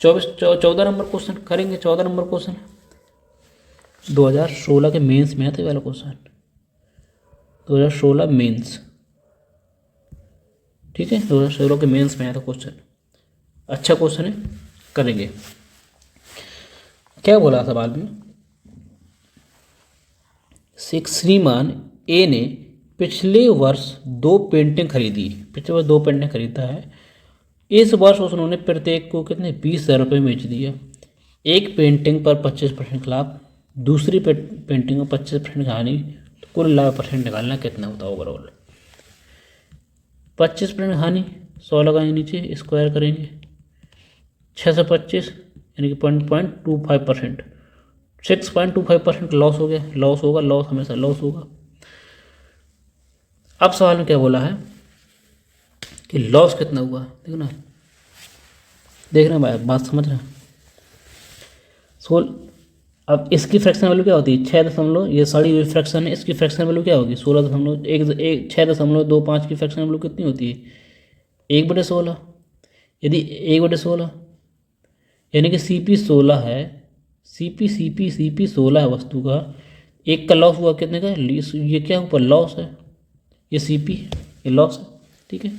14 नंबर क्वेश्चन करेंगे। 14 नंबर क्वेश्चन 2016 के मेंस में थे वाला क्वेश्चन, 2016 मेंस, ठीक है। 2016 के मेंस में आया था क्वेश्चन, अच्छा क्वेश्चन है, करेंगे। क्या बोला सवाल में? श्रीमान ए ने पिछले वर्ष 2 पेंटिंग खरीदी, पिछले वर्ष 2 पेंटिंग खरीदा है। इस वर्ष उन्होंने प्रत्येक को कितने? 20,000 रुपये में बेच दिया। एक पेंटिंग पर 25% लाभ, दूसरी पेंटिंग में 25% हानि, तो कुल लाभ परसेंट निकालना कितना होता है ओवरऑल? 25% हानि, 100 लगाएंगे नीचे, स्क्वायर करेंगे 625, यानी कि 0.25%, 6.25% लॉस हो गया। लॉस होगा, लॉस हमेशा लॉस होगा। अब सवाल में क्या बोला है कि लॉस कितना हुआ? देखना बात समझ रहे हैं। अब इसकी फ्रैक्शन वैल्यू क्या होती है? 6 ये सारी हुई फ्रैक्शन है, इसकी फ्रैक्शन वैल्यू क्या होगी? 6.25 की फ्रैक्शन वैल्यू कितनी होती है? 1/16। यदि 1/16, यानी कि CP 16 है, CP 16 है वस्तु का, एक का लॉस हुआ कितने का? ये क्या ऊपर लॉस है, ये CP, ये लॉस है, ठीक है।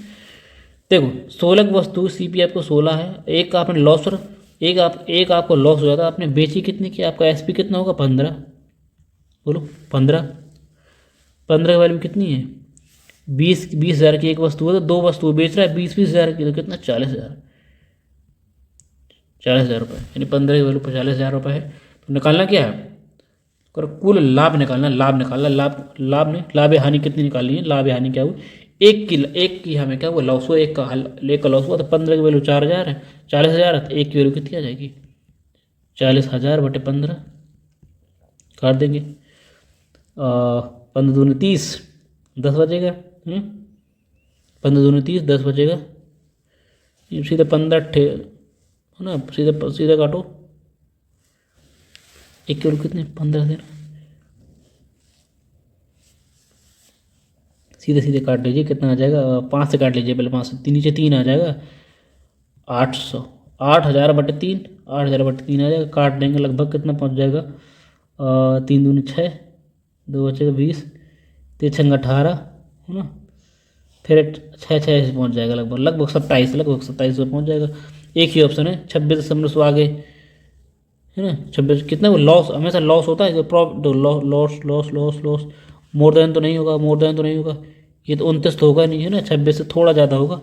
देखो 16 की वस्तु CP आपको 16 है, एक का आपने लॉस, एक आपको लॉस हो जाता, आपने बेची कितनी की? आपका SP कितना होगा? 15। बोलो 15 की वैल्यू कितनी है? 20,000 की एक वस्तु है, तो 2 वस्तु बेच रहा है 20,000 की, तो कितना? 40,000 रुपये, यानी 15 की वैल्यू 40,000 रुपये है। तो निकालना क्या है? और कुल लाभ निकालना, लाभ या हानि कितनी निकालनी है? लाभ या हानि क्या हुई? एक की हमें क्या हुआ? लॉस हुआ, एक का लॉस हुआ, तो 15 की वैल्यू 4,000 है, 40,000 है, तो एक की वैल्यू कितनी आ जाएगी? 40,000/15 काट देंगे। 15 दूनी 30, 10 बचेगा। 15 दूनी 30, 10 बचेगा। सीधे 15 है ना, सीधे काटो। एक की वैल्यू कितनी? 15 देना, सीधे काट लीजिए, कितना आ जाएगा? 5 से काट लीजिए पहले, 5 से नीचे 3 आ जाएगा, 800, 8,000/3, 8,000/3 आ जाएगा। काट देंगे, लगभग कितना पहुंच जाएगा? 3 दूनी 6, 2 बचेगा 20, 3 छंग 18, है ना। फिर 6 से पहुँच जाएगा, लगभग 27 से पहुँच जाएगा। एक ही ऑप्शन है 26 आगे, है ना। 26 कितना? वो लॉस, हमेशा लॉस होता है, तो लॉस मोर देन तो नहीं होगा, ये तो 29 तो होगा नहीं, है ना। 26 से थोड़ा ज़्यादा होगा,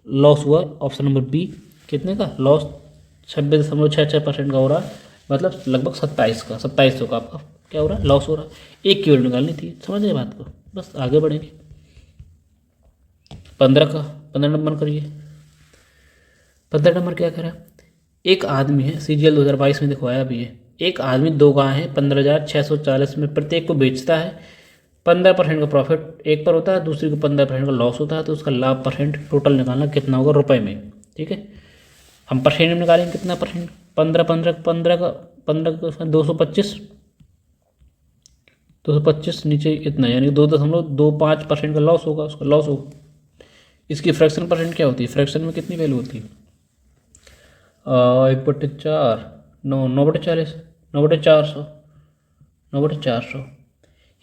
लॉस हुआ। ऑप्शन नंबर B कितने का? लॉस 26.66% का हो रहा है, मतलब लगभग 2700 का आपका क्या हो रहा है? लॉस हो रहा है। एक की वैल्यू निकालनी थी, समझ गए बात को? बस आगे बढ़ेंगे। 15 नंबर करिए। 15 नंबर क्या करा? एक आदमी है, CGL 2022 में दिखवाया भी है। एक आदमी 2 गाय हैं 15,640 में, प्रत्येक को बेचता है। 15% का प्रॉफिट एक पर होता है, दूसरी को 15% का लॉस होता है, तो उसका लाभ परसेंट टोटल निकालना कितना होगा रुपए में, ठीक है। हम परसेंट में निकालेंगे, कितना परसेंट? 15 का 225 नीचे कितना, यानी 2.25% का लॉस होगा, उसका लॉस होगा। इसकी फ्रैक्शन परसेंट क्या होती है? फ्रैक्शन में कितनी वैल्यू होती है? 1/4, 9/40, 9/400,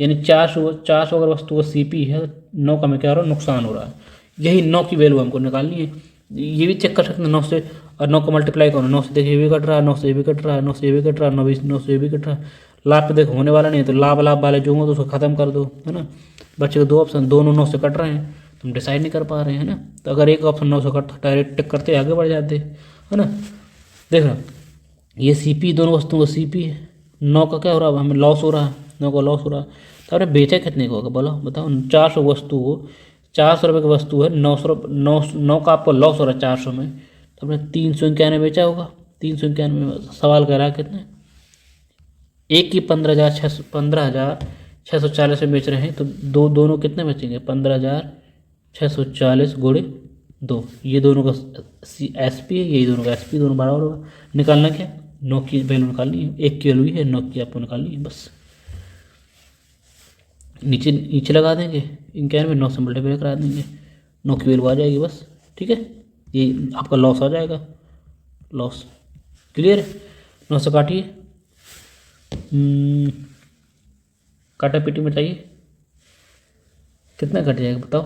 यानी 400 अगर वस्तु का CP है, 9 का में क्या हो रहा है, नुकसान हो रहा है। यही 9 की वैल्यू हमको निकालनी है। ये भी चेक कर सकते हैं 9 से, और 9 को मल्टीप्लाई करो 9 से, देखिए ये भी कट रहा है, 9 से ये भी कट रहा है, 9 से ये भी कट रहा है, 9 से ये भी कट रहा है। लाभ पे देखो होने वाला नहीं है, तो लाभ वाले जो होंगे तो उसको खत्म कर दो, है ना। बच्चे को 2 ऑप्शन, दोनों 9 से कट रहे हैं, तुम डिसाइड नहीं कर पा रहे हैं ना। तो अगर एक ऑप्शन 9 से कटता, डायरेक्ट टिक करते आगे बढ़ जाते, है ना। देख रहा ये CP, दोनों वस्तुओं का CP है। 9 का क्या हो रहा है, हमें लॉस हो रहा है, 9 का लॉस हो रहा है। तो आपने बेचा कितने को होगा बोलो, बताओ। 400 वस्तु हो, 400 रुपये की वस्तु है, 9 का आपको लॉस हो रहा है 400 में, तो आपने 391 बेचा होगा। 391 में सवाल कर रहा है कितने, एक की 15,640 में बेच रहे हैं, तो दोनों कितने बचेंगे, 15,640 गुणे 2, ये दोनों का SP है, यही दोनों का SP, दोनों बराबर होगा। निकालना क्या, 9 की वैल्यू निकालनी है, 1 की वैल्यू है, 9 की आपको निकालनी है बस। नीचे लगा देंगे, 91 9 से मल्टीप्लाई करा देंगे, 9 की वैल्यू आ जाएगी बस। ठीक है, ये आपका लॉस आ जाएगा, लॉस। क्लियर है, 9 से काटिए, काटा पीटी में चाहिए, कितना कट जाएगा बताओ,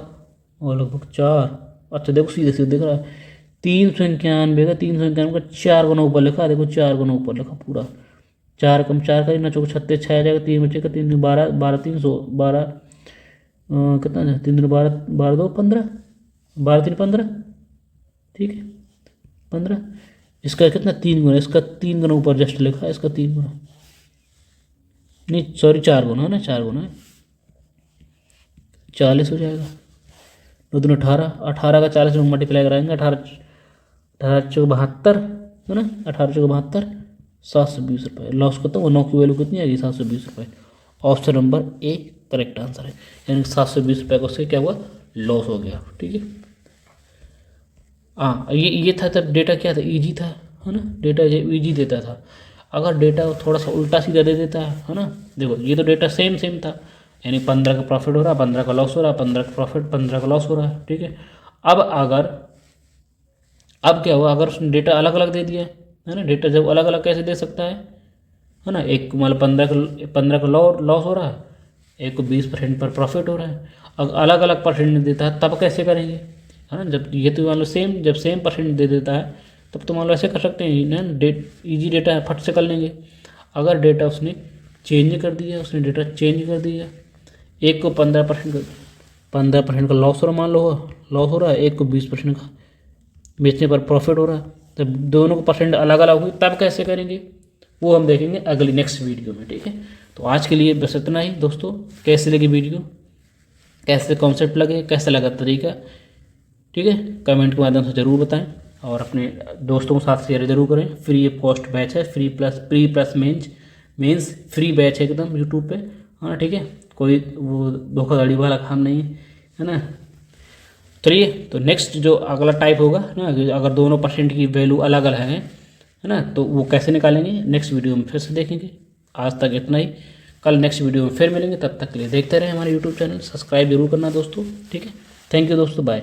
और लगभग 4। अच्छा देखो सीधे सीधे दिख रहा है, 391 का 391 का 4 गुना ऊपर लिखा, देखो 4 गुना ऊपर लिखा पूरा। 4 कम 4 का ना, चौक 36, 6 आ जाएगा, 3 बचेगा, 3 12 12 300 12 कितना, 3 दिन 12 12 2 15, 12 3 15, ठीक है 15। इसका कितना 3 गुना, इसका 3 गुना ऊपर जस्ट लिखा है, इसका 3 गुना नहीं, सॉरी 4 गुना है ना, 4 गुना है, 40 हो जाएगा। 2 दूनी 18, 18 का 40 में मल्टीप्लाई कराएंगे, 18 चौक 72 है ना, 18 चौक 72, 720 रुपये लॉस करता हूँ। 9 की वैल्यू कितनी आएगी, 720 रुपये। Option number A correct answer है, यानी 720 रुपये का उससे क्या हुआ, लॉस हो गया। ठीक है, हाँ ये था, तब डेटा क्या था, ईजी था, है ना, डेटा ईजी देता था। अगर डेटा थोड़ा सा उल्टा सीधा दे देता है ना, देखो ये तो डेटा सेम था, यानी 15 का प्रॉफिट हो रहा है, 15 का लॉस हो रहा है, 15 का प्रॉफिट 15 का लॉस हो रहा है। ठीक है, अब क्या हुआ, अगर उसने डेटा अलग अलग दे दिया है ना, डेटा जब अलग अलग कैसे दे सकता है ना, एक मतलब 15 का लॉस हो रहा है, एक को 20% पर प्रॉफिट हो रहा है। अगर अलग अलग परसेंट देता है तब कैसे करेंगे, है ना। जब ये तो मान लो जब सेम परसेंट दे देता है तब तो मान लो ऐसे कर सकते हैं ना, ईजी डेटा है, फट से कर लेंगे। अगर डेटा उसने चेंज कर दिया, एक को 15% का लॉस हो रहा, मान लो लॉस हो रहा है, एक को 20% का बेचने पर प्रॉफिट हो रहा है, तब दोनों को परसेंट अलग अलग हुई, तब कैसे करेंगे वो हम देखेंगे अगली नेक्स्ट वीडियो में। ठीक है, तो आज के लिए बस इतना ही दोस्तों। कैसे लगी वीडियो, कैसे कॉन्सेप्ट लगे, कैसा लगा तरीका, ठीक है, कमेंट के माध्यम से ज़रूर बताएं, और अपने दोस्तों के साथ शेयर जरूर करें। फ्री पोस्ट बैच है, pre plus mains free batch है एकदम यूट्यूब पे, हाँ ठीक है, कोई वो धोखाधड़ी वाला काम नहीं है ना। चलिए, तो नेक्स्ट जो अगला टाइप होगा ना, अगर दोनों परसेंट की वैल्यू अलग अलग है ना, तो वो कैसे निकालेंगे नेक्स्ट वीडियो में फिर से देखेंगे। आज तक इतना ही, कल नेक्स्ट वीडियो में फिर मिलेंगे, तब तक के लिए देखते रहें हमारे यूट्यूब चैनल, सब्सक्राइब जरूर करना दोस्तों। ठीक है, थैंक यू दोस्तों, बाय।